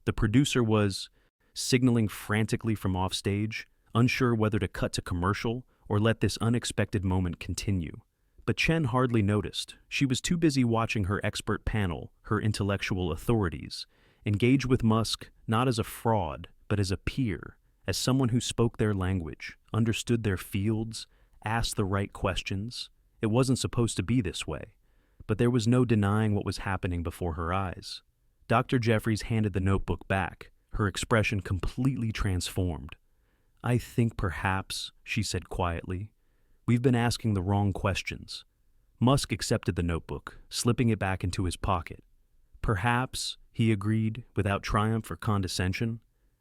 The producer was signaling frantically from offstage, unsure whether to cut to commercial or let this unexpected moment continue. But Chen hardly noticed. She was too busy watching her expert panel, her intellectual authorities, engage with Musk not as a fraud, but as a peer, as someone who spoke their language, understood their fields, asked the right questions. It wasn't supposed to be this way, but there was no denying what was happening before her eyes. Dr. Jeffries handed the notebook back, her expression completely transformed. I think perhaps, she said quietly, we've been asking the wrong questions. Musk accepted the notebook, slipping it back into his pocket. Perhaps, he agreed, without triumph or condescension.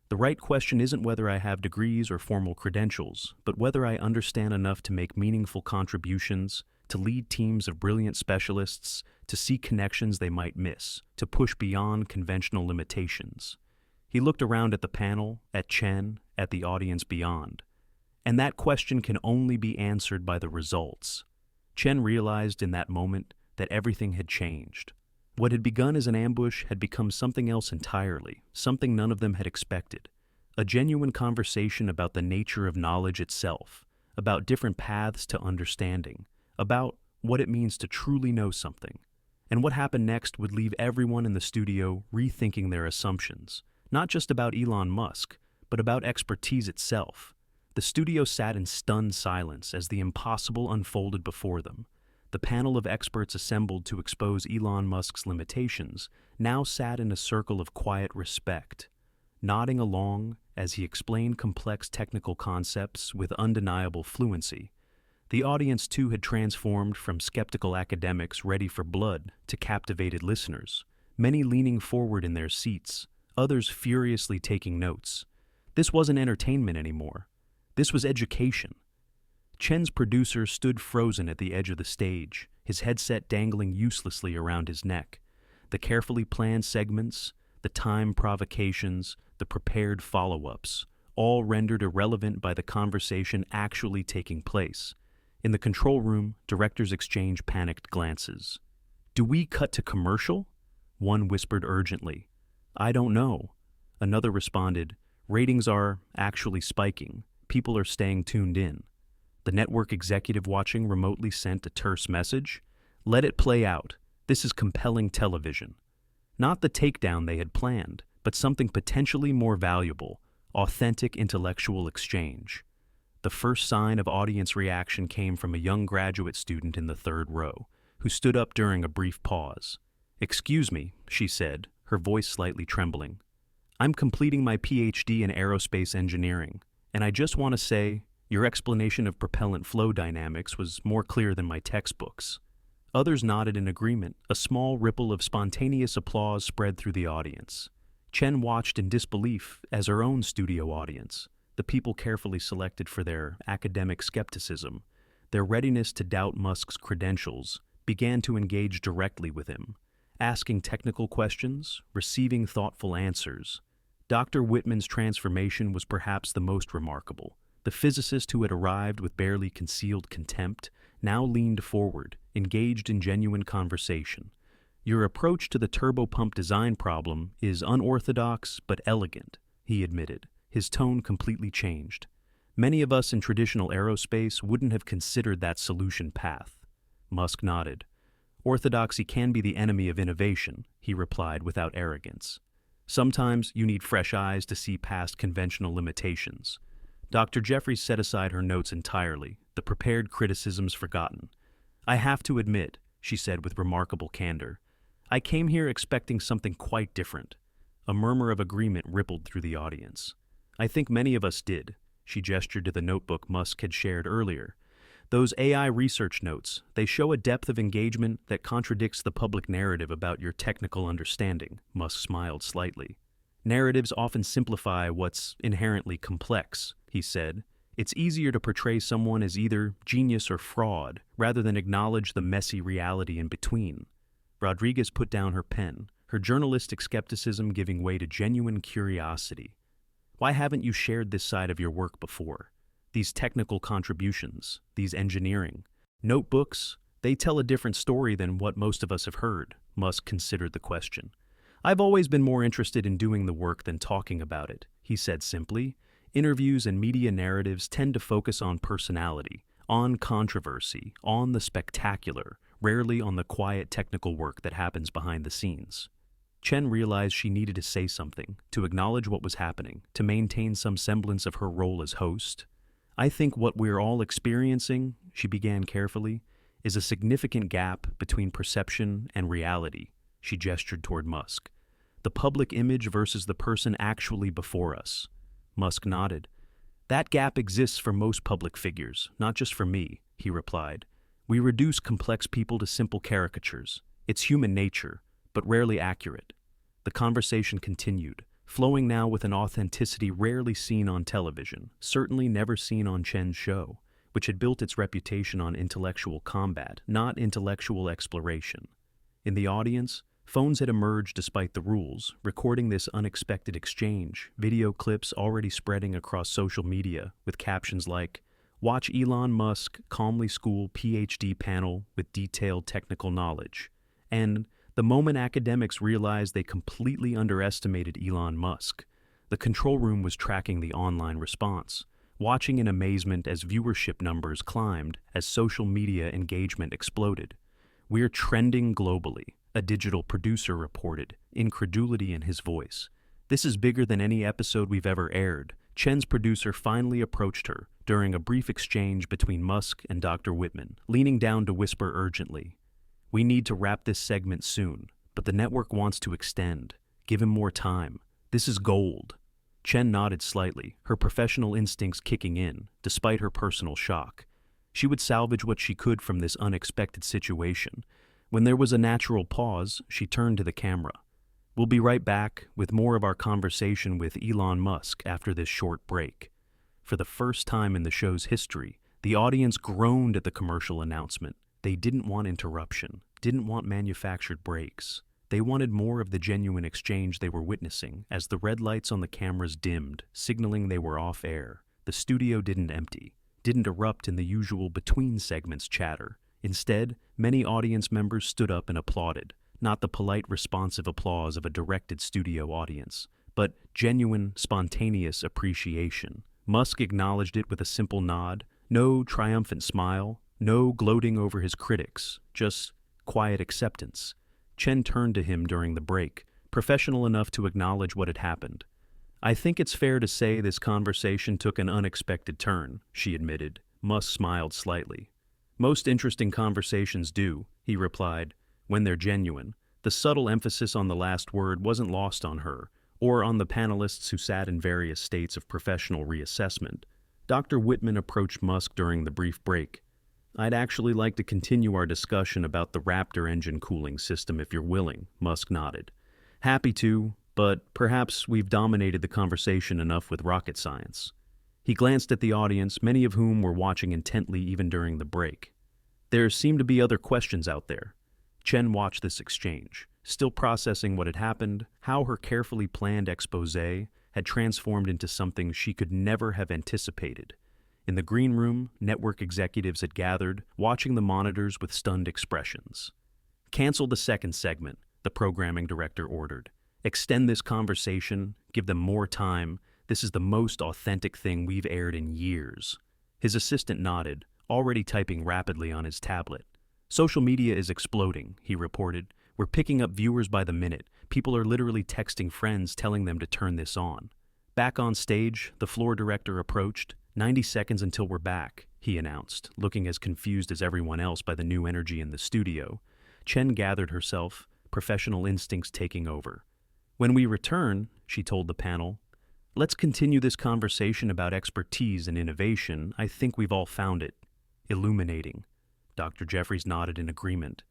The right question isn't whether I have degrees or formal credentials, but whether I understand enough to make meaningful contributions, to lead teams of brilliant specialists, to see connections they might miss, to push beyond conventional limitations. He looked around at the panel, at Chen, at the audience beyond. And that question can only be answered by the results. Chen realized in that moment that everything had changed. What had begun as an ambush had become something else entirely, something none of them had expected. A genuine conversation about the nature of knowledge itself, about different paths to understanding, about what it means to truly know something. And what happened next would leave everyone in the studio rethinking their assumptions, not just about Elon Musk, but about expertise itself. The studio sat in stunned silence as the impossible unfolded before them. The The panel of experts assembled to expose Elon Musk's limitations now sat in a circle of quiet respect, nodding along as he explained complex technical concepts with undeniable fluency. The audience, too, had transformed from skeptical academics ready for blood to captivated listeners, many leaning forward in their seats, others furiously taking notes. This wasn't entertainment anymore. This was education. Chen's producer stood frozen at the edge of the stage, his headset dangling uselessly around his neck. The carefully planned segments, the timed provocations, the prepared follow-ups, all rendered irrelevant by the conversation actually taking place. In the control room, directors exchanged panicked glances. "Do we cut to commercial?" One whispered urgently. "I don't know." Another responded, "Ratings are actually spiking. People are staying tuned in." The network executive watching remotely sent a terse message. "Let it play out. This is compelling television." Not the takedown they had planned, but something potentially more valuable, authentic intellectual exchange. The first sign of audience reaction came from a young graduate student in the third row, who stood up during a brief pause. "Excuse me," she said, her voice slightly trembling. "I'm completing my PhD in aerospace engineering, and I just want to say, your explanation of propellant flow dynamics was more clear than my textbooks." Others nodded in agreement. A small ripple of spontaneous applause spread through the audience. Chen watched in disbelief as her own studio audience, the people carefully selected for their academic skepticism, their readiness to doubt Musk's credentials, began to engage directly with him, asking technical questions, receiving thoughtful answers. Dr. Whitman's transformation was perhaps the most remarkable. The physicist who had arrived with barely concealed contempt now leaned forward, engaged in genuine conversation. "Your approach to the turbopump design problem is unorthodox but elegant," he admitted, his tone completely changed. "Many of us in traditional aerospace wouldn't have considered that solution path." Musk nodded. "Orthodoxy can be the enemy of innovation," he replied without arrogance. "Sometimes you need fresh eyes to see past conventional limitations." Dr. Jeffries set aside her notes entirely, the prepared criticisms forgotten. "I have to admit," she said with remarkable candor, "I came here expecting something quite different." A murmur of agreement rippled through the audience. "I think many of us did." She gestured to the notebook Musk had shared earlier. "Those AI research notes, they show a depth of engagement that contradicts the public narrative about your technical understanding." Musk smiled slightly. "Narratives often simplify what's inherently complex," he said. "It's easier to portray someone as either genius or fraud, rather than acknowledge the messy reality in between." Rodriguez put down her pen, her journalistic skepticism giving way to genuine curiosity. "Why haven't you shared this side of your work before? These technical contributions, these engineering notebooks, they tell a different story than what most of us have heard." Musk considered the question. "I've always been more interested in doing the work than talking about it," he said simply. "Interviews and media narratives tend to focus on personality, on controversy, on the spectacular, rarely on the quiet technical work that happens behind the scenes." Chen realized she needed to say something, to acknowledge what was happening, to maintain some semblance of her role as host. "I think what we're all experiencing," she began carefully, "is a significant gap between perception and reality." She gestured toward Musk. "The public image versus the person actually before us." Musk nodded. "That gap exists for most public figures, not just for me," he replied. "We reduce complex people to simple caricatures. It's human nature, but rarely accurate." The conversation continued, flowing now with an authenticity rarely seen on television, certainly never seen on Chen's show, which had built its reputation on intellectual combat, not intellectual exploration. In the audience, phones had emerged despite the rules, recording this unexpected exchange, video clips already spreading across social media with captions like, "Watch Elon Musk calmly school PhD panel with detailed technical knowledge," and "The moment academics realized they completely underestimated Elon Musk." The control room was tracking the online response, watching in amazement as viewership numbers climbed, as social media engagement exploded. "We're trending globally," a digital producer reported, incredulity in his voice. "This is bigger than any episode we've ever aired. Chen's producer finally approached her during a brief exchange between Musk and Dr. Whitman, leaning down to whisper urgently, "We need to wrap this segment soon, but the network wants to extend. Give him more time. This is gold." Chen nodded slightly, her professional instincts kicking in, despite her personal shock. She would salvage what she could from this unexpected situation. When there was a natural pause, she turned to the camera. "We'll be right back with more of our conversation with Elon Musk after this short break." For the first time in the show's history, the audience groaned at the commercial announcement. They didn't want interruption, didn't want manufactured breaks. They wanted more of the genuine exchange they were witnessing as the red lights on the cameras dimmed, signaling they were off air. The studio didn't empty, didn't erupt in the usual between segments chatter. Instead, many audience members stood up and applauded, not the polite, responsive applause of a directed studio audience, but genuine, spontaneous appreciation. Musk acknowledged it with a simple nod, no triumphant smile, no gloating over his critics, just quiet acceptance. Chen turned to him during the break, professional enough to acknowledge what had happened. "I think it's fair to say this conversation took an unexpected turn," she admitted. Musk smiled slightly. "Most interesting conversations do," he replied, "when they're genuine." The subtle emphasis on the last word wasn't lost on her, or on the panelists who sat in various states of professional reassessment. Dr. Whitman approached Musk during the brief break. "I'd actually like to continue our discussion about the Raptor engine cooling system if you're willing," Musk nodded. "Happy to, but perhaps we've dominated the conversation enough with rocket science." He glanced at the audience, many of whom were watching intently even during the break. There seemed to be other questions out there. Chen watched this exchange, still processing what had happened, how her carefully planned exposé had transformed into something she could never have anticipated. In the green room, network executives had gathered, watching the monitors with stunned expressions. "Cancel the second segment," the programming director ordered. "Extend this conversation, give them more time. This is the most authentic thing we've aired in years." His assistant nodded, already typing rapidly on his tablet. "Social media is exploding," he reported. "We're picking up viewers by the minute. People are literally texting friends telling them to turn this on." Back on stage, the floor director approached. 90 seconds until we're back," he announced, looking as confused as everyone else by the new energy in the studio. Chen gathered herself, professional instincts taking over. "When we return," she told the panel, "let's continue this conversation about expertise and innovation. I think we've all found it illuminating." Dr. Jeffries nodded in agreement.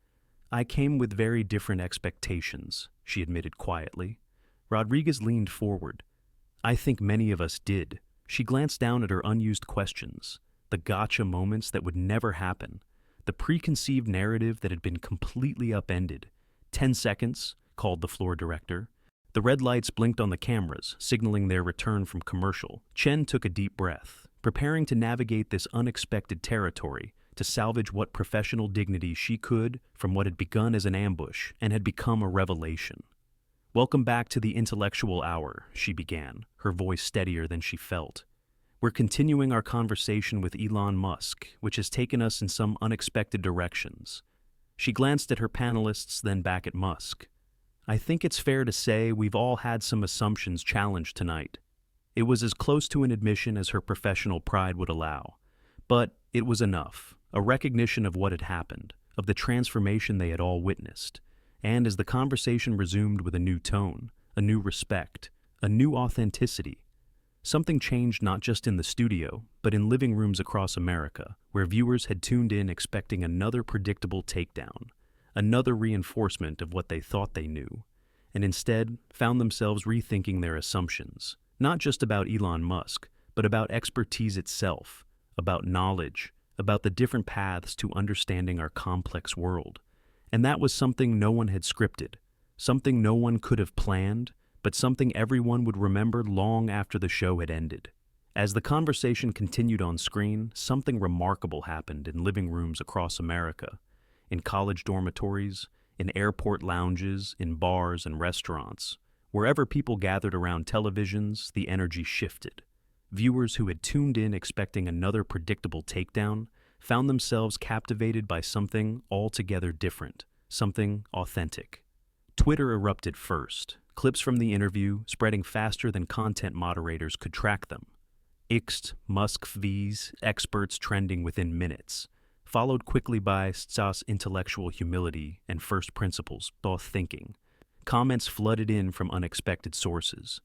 "I came with very different expectations," she admitted quietly. Rodriguez leaned forward. "I think many of us did." She glanced down at her unused questions, the gotcha moments that would never happen, the preconceived narrative that had been completely upended. 10 seconds, called the floor director. The red lights blinked on the cameras, signaling their return from commercial. Chen took a deep breath, preparing to navigate this unexpected territory, to salvage what professional dignity she could from what had begun as an ambush and had become a revelation. "Welcome back to the intellectual hour," she began, her voice steadier than she felt. "We're continuing our conversation with Elon Musk, which has taken us in some unexpected directions." She glanced at her panelists, then back at Musk. "I think it's fair to say we've all had some assumptions challenged tonight." It was as close to an admission as her professional pride would allow. But it was enough, a recognition of what had happened, of the transformation they had all witnessed. And as the conversation resumed with a new tone, a new respect, a new authenticity, something changed not just in the studio, but in living rooms across America, where viewers had tuned in expecting another predictable takedown, another reinforcement of what they thought they knew, and instead found themselves rethinking their assumptions, not just about Elon Musk, but about expertise itself, about knowledge, about the different paths to understanding our complex world. And that was something no one had scripted, something no one could have planned, but something everyone would remember long after the show had ended. As the conversation continued on screen, something remarkable happened in living rooms across America, in college dormitories, in airport lounges, in bars and restaurants. Wherever people gathered around televisions, the energy shifted. Viewers who had tuned in expecting another predictable takedown found themselves captivated by something altogether different, something authentic. Twitter erupted first, clips from the interview spreading faster than content moderators could track them. Ixt Musk vs. experts trending within minutes, followed quickly by Stas intellectual humility and first principles, thought thinking. Comments flooded in from unexpected sources.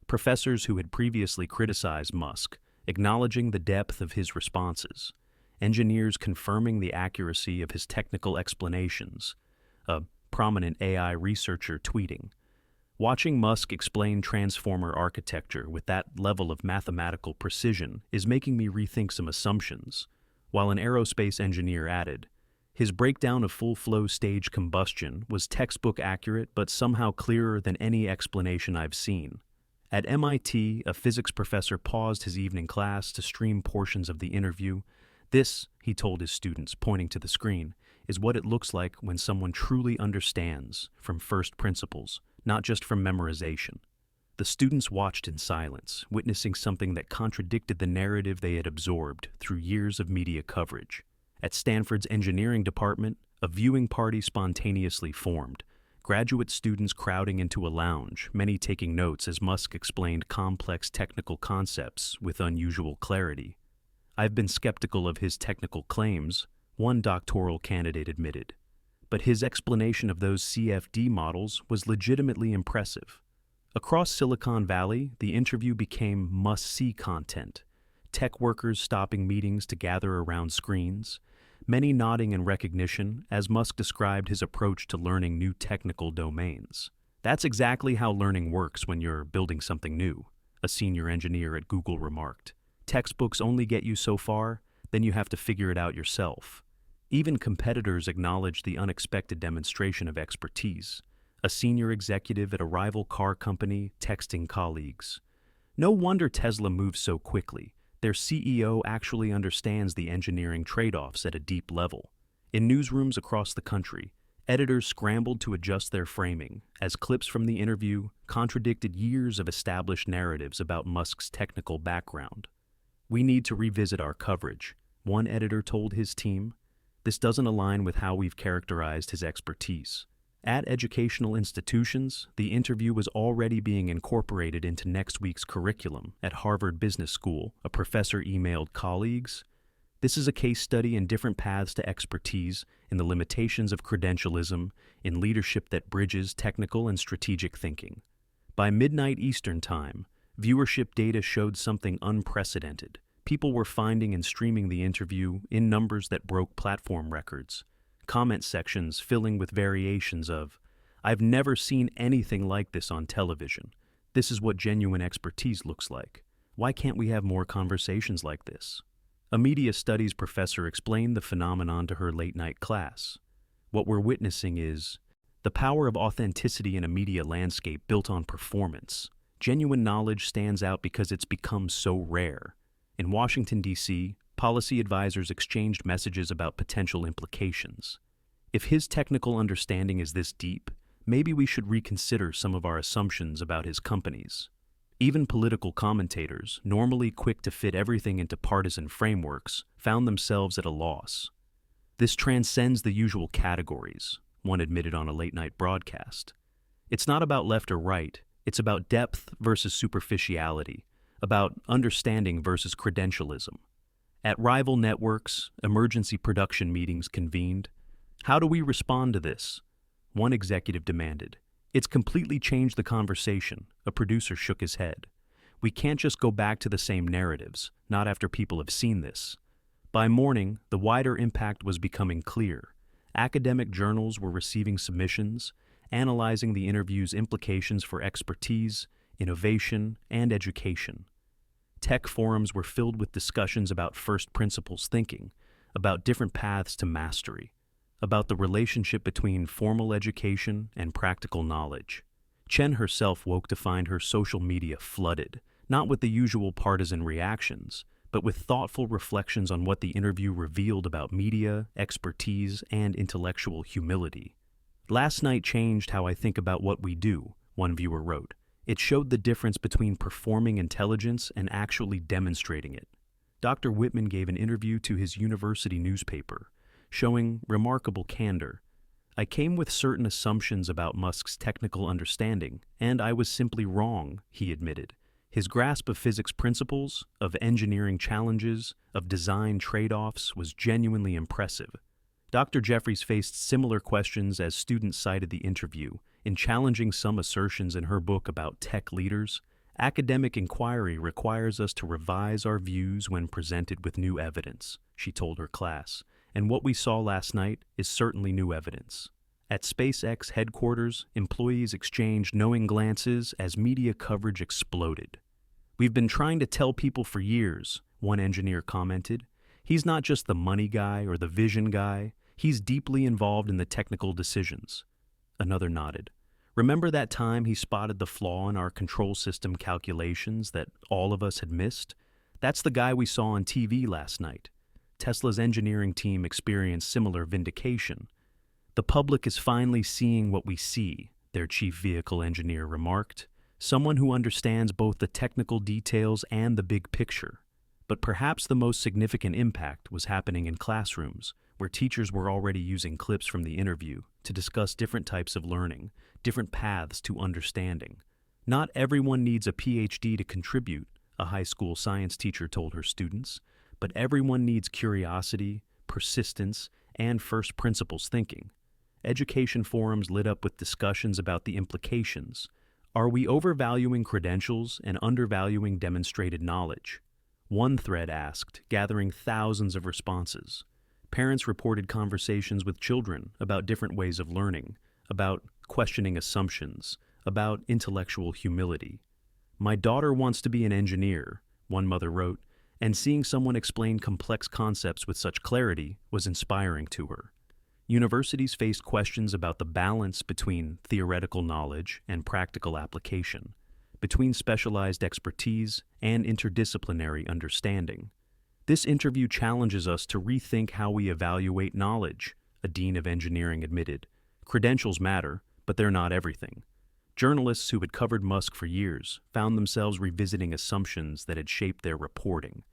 Professors who had previously criticized Musk, acknowledging the depth of his responses. Engineers confirming the accuracy of his technical explanations. A prominent AI researcher tweeting, "Watching Musk explain transformer architecture with that level of mathematical precision is making me rethink some assumptions," while an aerospace engineer added, "His breakdown of full-flow stage combustion was textbook accurate but somehow clearer than any explanation I've seen." At MIT, a physics professor paused his evening class to stream portions of the interview. "This," he told his students, pointing to the screen, "is what it looks like when someone truly understands from first principles, not just from memorization." The students watched in silence, witnessing something that contradicted the narrative they had absorbed through years of media coverage. At Stanford's engineering department, a viewing party spontaneously formed, graduate students crowding into a lounge, many taking notes as Musk explained complex technical concepts with unusual clarity. "I've been skeptical of his technical claims," one doctoral candidate admitted, "but his explanation of those CFD models was legitimately impressive." Across Silicon Valley, the interview became must-see content. Tech workers stopping meetings to gather around screens, many nodding in recognition as Musk described his approach to learning new technical domains. "That's exactly how learning works when you're building something new," a senior engineer at Google remarked. "Textbooks only get you so far, then you have to figure it out yourself." Even competitors acknowledged the unexpected demonstration of expertise. A senior executive at a rival car company texting colleagues, "No wonder Tesla moves so quickly. Their CEO actually understands the engineering trade-offs at a deep level." In newsrooms across the country, editors scrambled to adjust their framing as clips from the interview contradicted years of established narratives about Musk's technical background. "We need to revisit our coverage," one editor told his team. "This doesn't align with how we've characterized his expertise." At educational institutions, the interview was already being incorporated into next week's curriculum. At Harvard Business School, a professor emailed colleagues, "This is a case study in different paths to expertise, in the limitations of credentialism, in leadership that bridges technical and strategic thinking." By midnight Eastern Time, viewership data showed something unprecedented. People were finding and streaming the interview in numbers that broke platform records. Comment sections filling with variations of, "I've never seen anything like this on television. This is what genuine expertise looks like. Why can't we have more conversations like this?" A media studies professor explained the phenomenon to her late-night class. "What we're witnessing is the power of authenticity in a media landscape built on performance. Genuine knowledge stands out because it's become so rare." In Washington, D.C., policy advisors exchanged messages about potential implications. "If his technical understanding is this deep, maybe we should reconsider some of our assumptions about his companies." Even political commentators, normally quick to fit everything into partisan frameworks, found themselves at a loss. "This transcends the usual categories," one admitted on a late-night broadcast. "It's not about left or right, it's about depth versus superficiality, about understanding versus credentialism." At rival networks, emergency production meetings convened. "How do we respond to this?" one executive demanded. "It's completely changed the conversation," a producer shook his head. "We can't just go back to the same narratives, not after people have seen this." By morning, the wider impact was becoming clear. Academic journals were receiving submissions, analyzing the interview's implications for expertise, innovation, and education. Tech forums were filled with discussions about first principles thinking, about different paths to mastery, about the relationship between formal education and practical knowledge. Chen herself woke to find her social media flooded, not with the usual partisan reactions, but with thoughtful reflections on what the interview revealed about media, expertise, and intellectual humility. "Last night changed how I think about what we do," one viewer wrote. "It showed the difference between performing intelligence and actually demonstrating it." Dr. Whitman gave an interview to his university newspaper, showing remarkable candor. "I came with certain assumptions about Musk's technical understanding, and I was simply wrong," he admitted. His grasp of physics principles, of engineering challenges, of design trade-offs was genuinely impressive. Dr. Jeffries faced similar questions as students cited the interview in challenging some assertions in her book about tech leaders. Academic inquiry requires us to revise our views when presented with new evidence, she told her class, and what we saw last night is certainly new evidence. At SpaceX headquarters, employees exchanged knowing glances as media coverage exploded. "We've been trying to tell people for years," one engineer commented. "He's not just the money guy or the vision guy, he's deeply involved in the technical decisions." Another nodded. "Remember that time he spotted the flaw in our control system calculations that all of us had missed? That's the guy we saw on TV last night." Tesla's engineering team experienced similar vindication. "The public is finally seeing what we see," their chief vehicle engineer remarked, "someone who understands both the technical details and the big picture." But perhaps the most significant impact was happening in classrooms, where teachers were already using clips from the interview to discuss different types of learning, different paths to understanding. "Not everyone needs a PhD to contribute," a high school science teacher told her students, "but everyone needs curiosity, persistence, and first principles thinking." Education forums lit up with discussions about the implications. Are we overvaluing credentials and undervaluing demonstrated knowledge? One thread asked, gathering thousands of responses. Parents reported conversations with children about different ways of learning, about questioning assumptions, about intellectual humility. "My daughter wants to be an engineer," one mother wrote, and seeing someone explain complex concepts with such clarity was inspiring to her. Universities faced questions about the balance between theoretical knowledge and practical application, between specialized expertise and interdisciplinary understanding. "This interview challenges us to rethink how we evaluate knowledge," a dean of engineering admitted. "Credentials matter, but they're not everything." Journalists who had covered Musk for years found themselves revisiting assumptions that had shaped their reporting.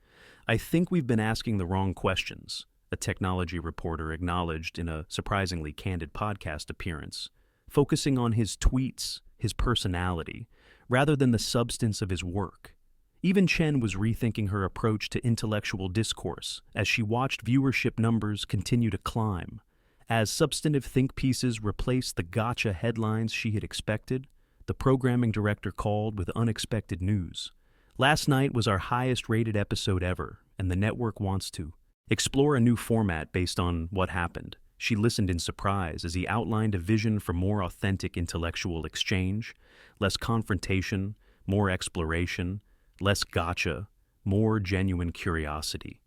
"I think we've been asking the wrong questions," a technology reporter acknowledged in a surprisingly candid podcast appearance, focusing on his tweets, his personality, rather than the substance of his work. Even Chen was rethinking her approach to intellectual discourse as she watched viewership numbers continue to climb. As substantive think pieces replaced the gotcha headlines she had expected, the programming director called with unexpected news. "Last night was our highest-rated episode ever, and the network wants to explore a new format based on what happened." She listened in surprise as he outlined a vision for more authentic intellectual exchange, less confrontation, more exploration, less gotcha, more genuine curiosity.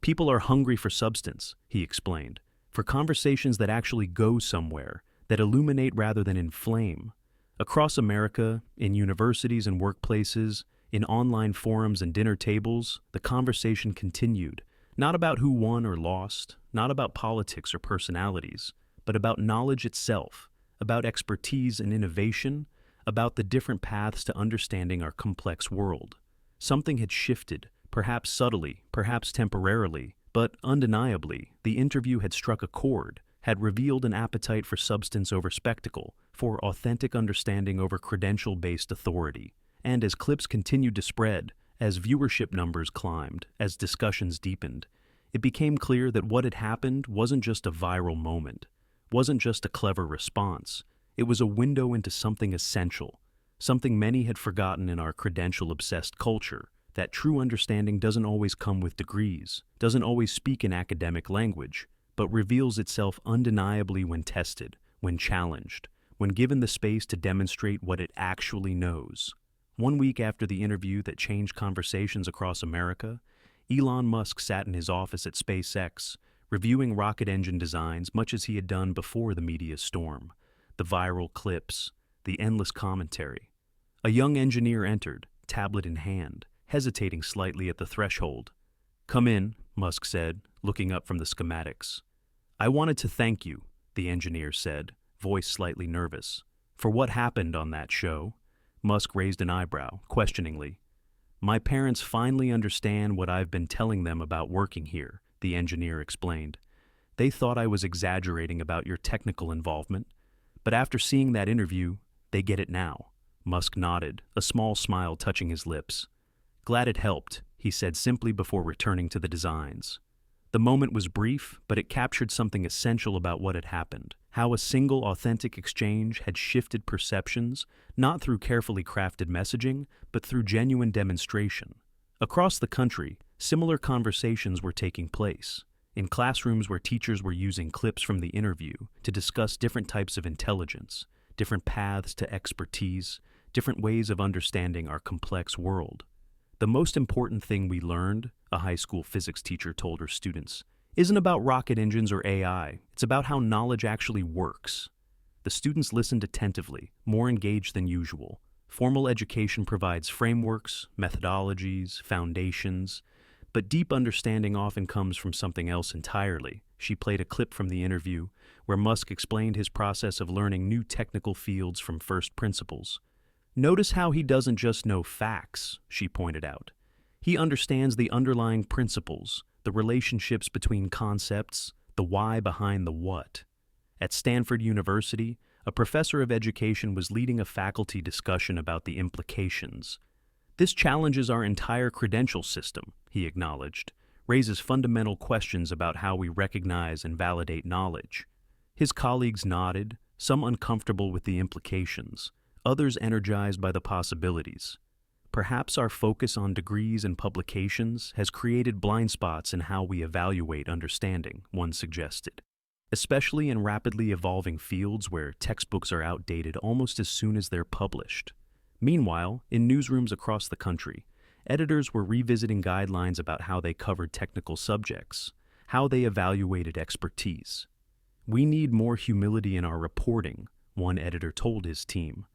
"People are hungry for substance," he explained, "for conversations that actually go somewhere, that illuminate rather than inflame." Across America, in universities and workplaces, in online forums and dinner tables, the conversation continued, not about who won or lost, not about politics or personalities, but about knowledge itself, about expertise and innovation, about the different paths to understanding our complex world. Something had shifted, perhaps subtly, perhaps temporarily, but undeniably, the interview had struck a chord, had revealed an appetite for substance over spectacle, for authentic understanding over credential-based authority. And as clips continued to spread, as viewership numbers climbed, as discussions deepened, it became clear that what had happened wasn't just a viral moment, wasn't just a clever response. It was a window into something essential, something many had forgotten in our credential-obsessed culture, that true understanding doesn't always come with degrees, doesn't always speak in academic language, but reveals itself undeniably when tested, when challenged, when given the space to demonstrate what it actually knows. 1 week after the interview that changed conversations across America, Elon Musk sat in his office at SpaceX, reviewing rocket engine designs much as he had done before the media storm, the viral clips, the endless commentary. A young engineer entered, tablet in hand, hesitating slightly at the threshold. "Come in," Musk said, looking up from the schematics. "I wanted to thank you," the engineer said, voice slightly nervous, "for what happened on that show." Musk raised an eyebrow, questioningly. "My parents finally understand what I've been telling them about working here," the engineer explained. "They thought I was exaggerating about your technical involvement, but after seeing that interview, they get it now." Musk nodded, a small smile touching his lips. Glad it helped, he said simply before returning to the designs. The moment was brief, but it captured something essential about what had happened. How a single authentic exchange had shifted perceptions, not through carefully crafted messaging, but through genuine demonstration. Across the country, similar conversations were taking place. In classrooms where teachers were using clips from the interview to discuss different types of intelligence, different paths to expertise, different ways of understanding our complex world. The most important thing we learned, a high school physics teacher told her students, isn't about rocket engines or AI, it's about how knowledge actually works. The students listened attentively, more engaged than usual. Formal education provides frameworks, methodologies, foundations, but deep understanding often comes from something else entirely. She played a clip from the interview where Musk explained his process of learning new technical fields from first principles. Notice how he doesn't just know facts, she pointed out. He understands the underlying principles, the relationships between concepts, the why behind the what. At Stanford University, a professor of education was leading a faculty discussion about the implications. This challenges our entire credential system, he acknowledged, raises fundamental questions about how we recognize and validate knowledge. His colleagues nodded, some uncomfortable with the implications, others energized by the possibilities. Perhaps our focus on degrees and publications has created blind spots in how we evaluate understanding, one suggested. Especially in rapidly evolving fields where textbooks are outdated almost as soon as they're published. Meanwhile, in newsrooms across the country, editors were revisiting guidelines about how they covered technical subjects, how they evaluated expertise. We need more humility in our reporting, one editor told his team,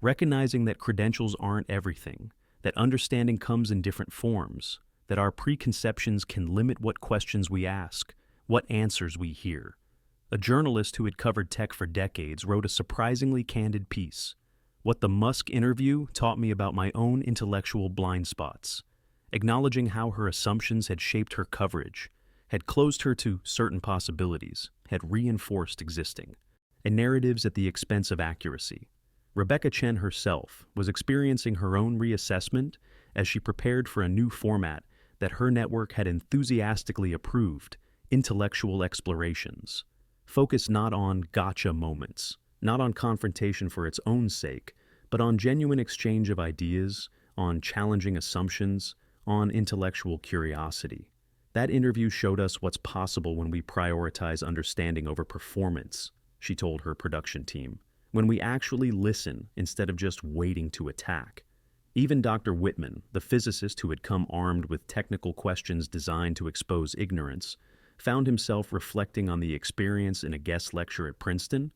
recognizing that credentials aren't everything, that understanding comes in different forms, that our preconceptions can limit what questions we ask, what answers we hear. A journalist who had covered tech for decades wrote a surprisingly candid piece. What the Musk interview taught me about my own intellectual blind spots, acknowledging how her assumptions had shaped her coverage, had closed her to certain possibilities, had reinforced existing, and narratives at the expense of accuracy. Rebecca Chen herself was experiencing her own reassessment as she prepared for a new format that her network had enthusiastically approved, intellectual explorations, focused not on gotcha moments, not on confrontation for its own sake, but on genuine exchange of ideas, on challenging assumptions, on intellectual curiosity. That interview showed us what's possible when we prioritize understanding over performance, she told her production team, when we actually listen instead of just waiting to attack. Even Dr. Whitman, the physicist who had come armed with technical questions designed to expose ignorance, found himself reflecting on the experience in a guest lecture at Princeton.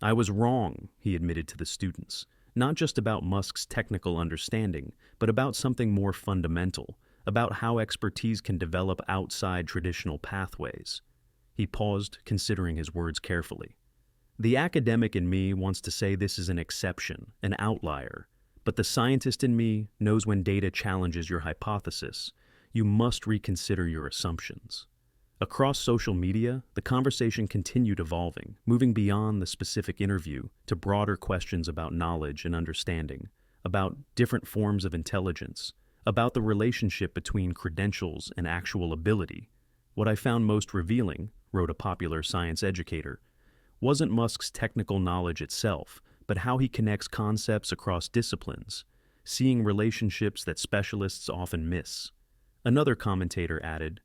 I was wrong, he admitted to the students, not just about Musk's technical understanding, but about something more fundamental, about how expertise can develop outside traditional pathways. He paused, considering his words carefully. The academic in me wants to say this is an exception, an outlier, but the scientist in me knows when data challenges your hypothesis, you must reconsider your assumptions. Across social media, the conversation continued evolving, moving beyond the specific interview to broader questions about knowledge and understanding, about different forms of intelligence, about the relationship between credentials and actual ability. What I found most revealing, wrote a popular science educator, wasn't Musk's technical knowledge itself, but how he connects concepts across disciplines, seeing relationships that specialists often miss. Another commentator added,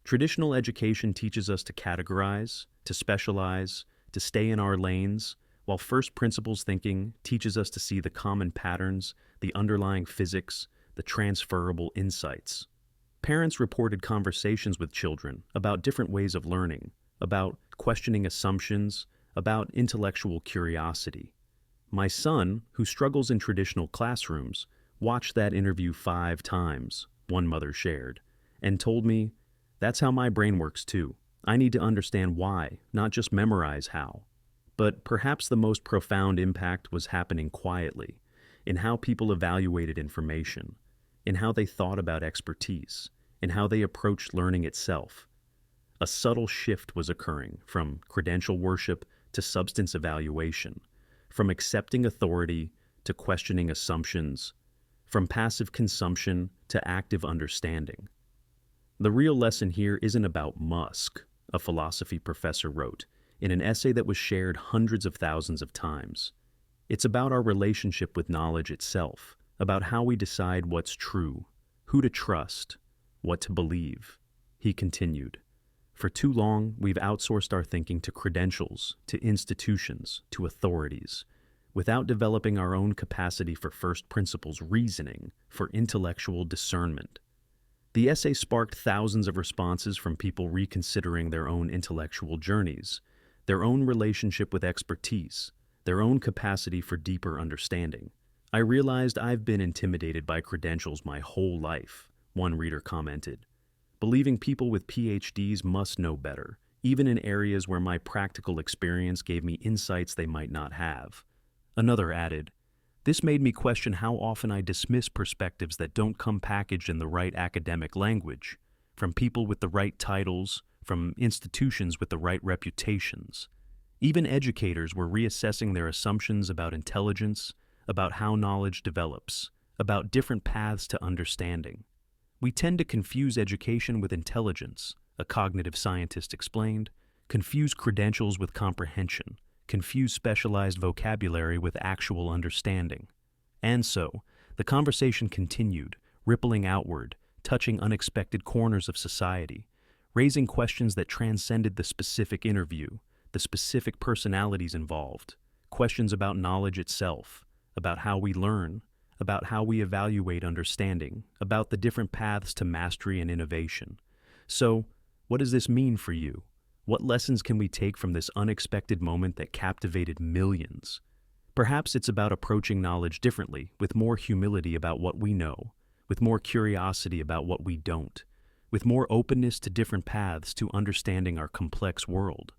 traditional education teaches us to categorize, to specialize, to stay in our lanes, while first principles thinking teaches us to see the common patterns, the underlying physics, the transferable insights. Parents reported conversations with children about different ways of learning, about questioning assumptions, about intellectual curiosity. My son, who struggles in traditional classrooms, watched that interview 5 times, one mother shared, and told me, that's how my brain works too. I need to understand why, not just memorize how. But perhaps the most profound impact was happening quietly, in how people evaluated information, in how they thought about expertise, in how they approached learning itself. A subtle shift was occurring from credential worship to substance evaluation, from accepting authority to to questioning assumptions, from passive consumption to active understanding. The real lesson here isn't about Musk, a philosophy professor wrote in an essay that was shared hundreds of thousands of times. It's about our relationship with knowledge itself, about how we decide what's true, who to trust, what to believe. He continued, "For too long, we've outsourced our thinking to credentials, to institutions, to authorities, without developing our own capacity for first principles reasoning, for intellectual discernment." The essay sparked thousands of responses from people reconsidering their own intellectual journeys, their own relationship with expertise, their own capacity for deeper understanding. "I realized I've been intimidated by credentials my whole life," one reader commented, "believing people with PhDs must know better, even in areas where my practical experience gave me insights they might not have." Another added, "This made me question how often I dismiss perspectives that don't come packaged in the right academic language, from people with the right titles, from institutions with the right reputations." Even educators were reassessing their assumptions about intelligence, about how knowledge develops, about different paths to understanding. "We tend to confuse education with intelligence," a cognitive scientist explained, "confuse credentials with comprehension, confuse specialized vocabulary with actual understanding." And so, the conversation continued, rippling outward, touching unexpected corners of society, raising questions that transcended the specific interview, the specific personalities involved, questions about knowledge itself, about how we learn, about how we evaluate understanding, about the different paths to mastery and innovation. So, what does this mean for you? What lessons can we take from this unexpected moment that captivated millions? Perhaps it's about approaching knowledge differently, with more humility about what we know, with more curiosity about what we don't, with more openness to different paths to understanding our complex world.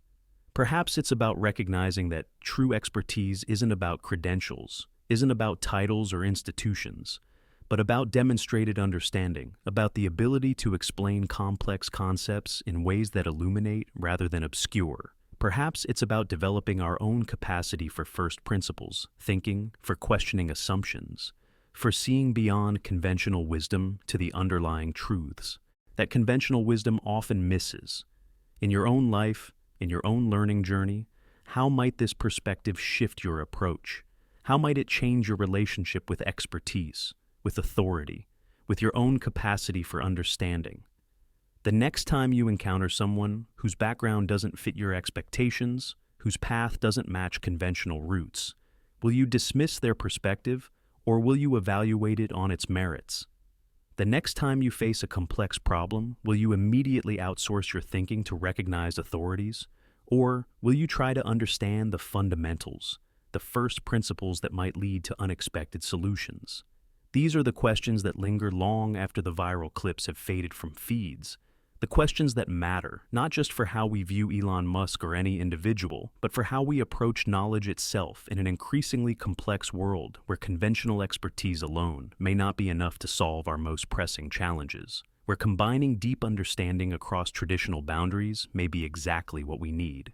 Perhaps it's about recognizing that true expertise isn't about credentials, isn't about titles or institutions, but about demonstrated understanding, about the ability to explain complex concepts in ways that illuminate rather than obscure. Perhaps it's about developing our own capacity for first principles, thinking, for questioning assumptions, for seeing beyond conventional wisdom to the underlying truths that conventional wisdom often misses. In your own life, in your own learning journey, how might this perspective shift your approach? How might it change your relationship with expertise, with authority, with your own capacity for understanding? The next time you encounter someone whose background doesn't fit your expectations, whose path doesn't match conventional routes, will you dismiss their perspective, or will you evaluate it on its merits? The next time you face a complex problem, will you immediately outsource your thinking to recognized authorities, or will you try to understand the fundamentals, the first principles that might lead to unexpected solutions? These are the questions that linger long after the viral clips have faded from feeds. The questions that matter, not just for how we view Elon Musk or any individual, but for how we approach knowledge itself in an increasingly complex world where conventional expertise alone may not be enough to solve our most pressing challenges, where combining deep understanding across traditional boundaries may be exactly what we need.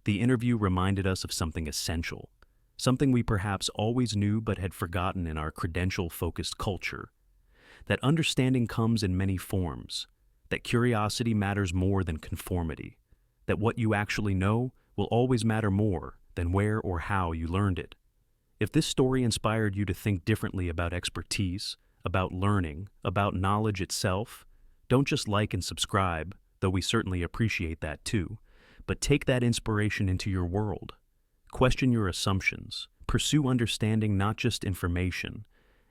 The interview reminded us of something essential, something we perhaps always knew but had forgotten in our credential-focused culture, that understanding comes in many forms, that curiosity matters more than conformity, that what you actually know will always matter more than where or how you learned it. If this story inspired you to think differently about expertise, about learning, about knowledge itself, don't just like and subscribe, though we certainly appreciate that too, but take that inspiration into your world. Question your assumptions, pursue understanding, not just information,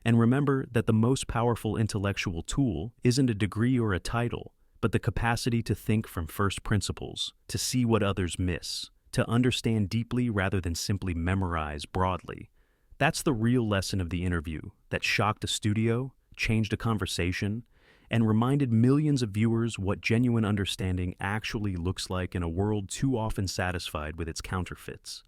and remember that the most powerful intellectual tool isn't a degree or a title, but the capacity to think from first principles, to see what others miss, to understand deeply rather than simply memorize broadly. That's the real lesson of the interview that shocked a studio, changed a conversation, and reminded millions of viewers what genuine understanding actually looks like in a world too often satisfied with its counterfeits.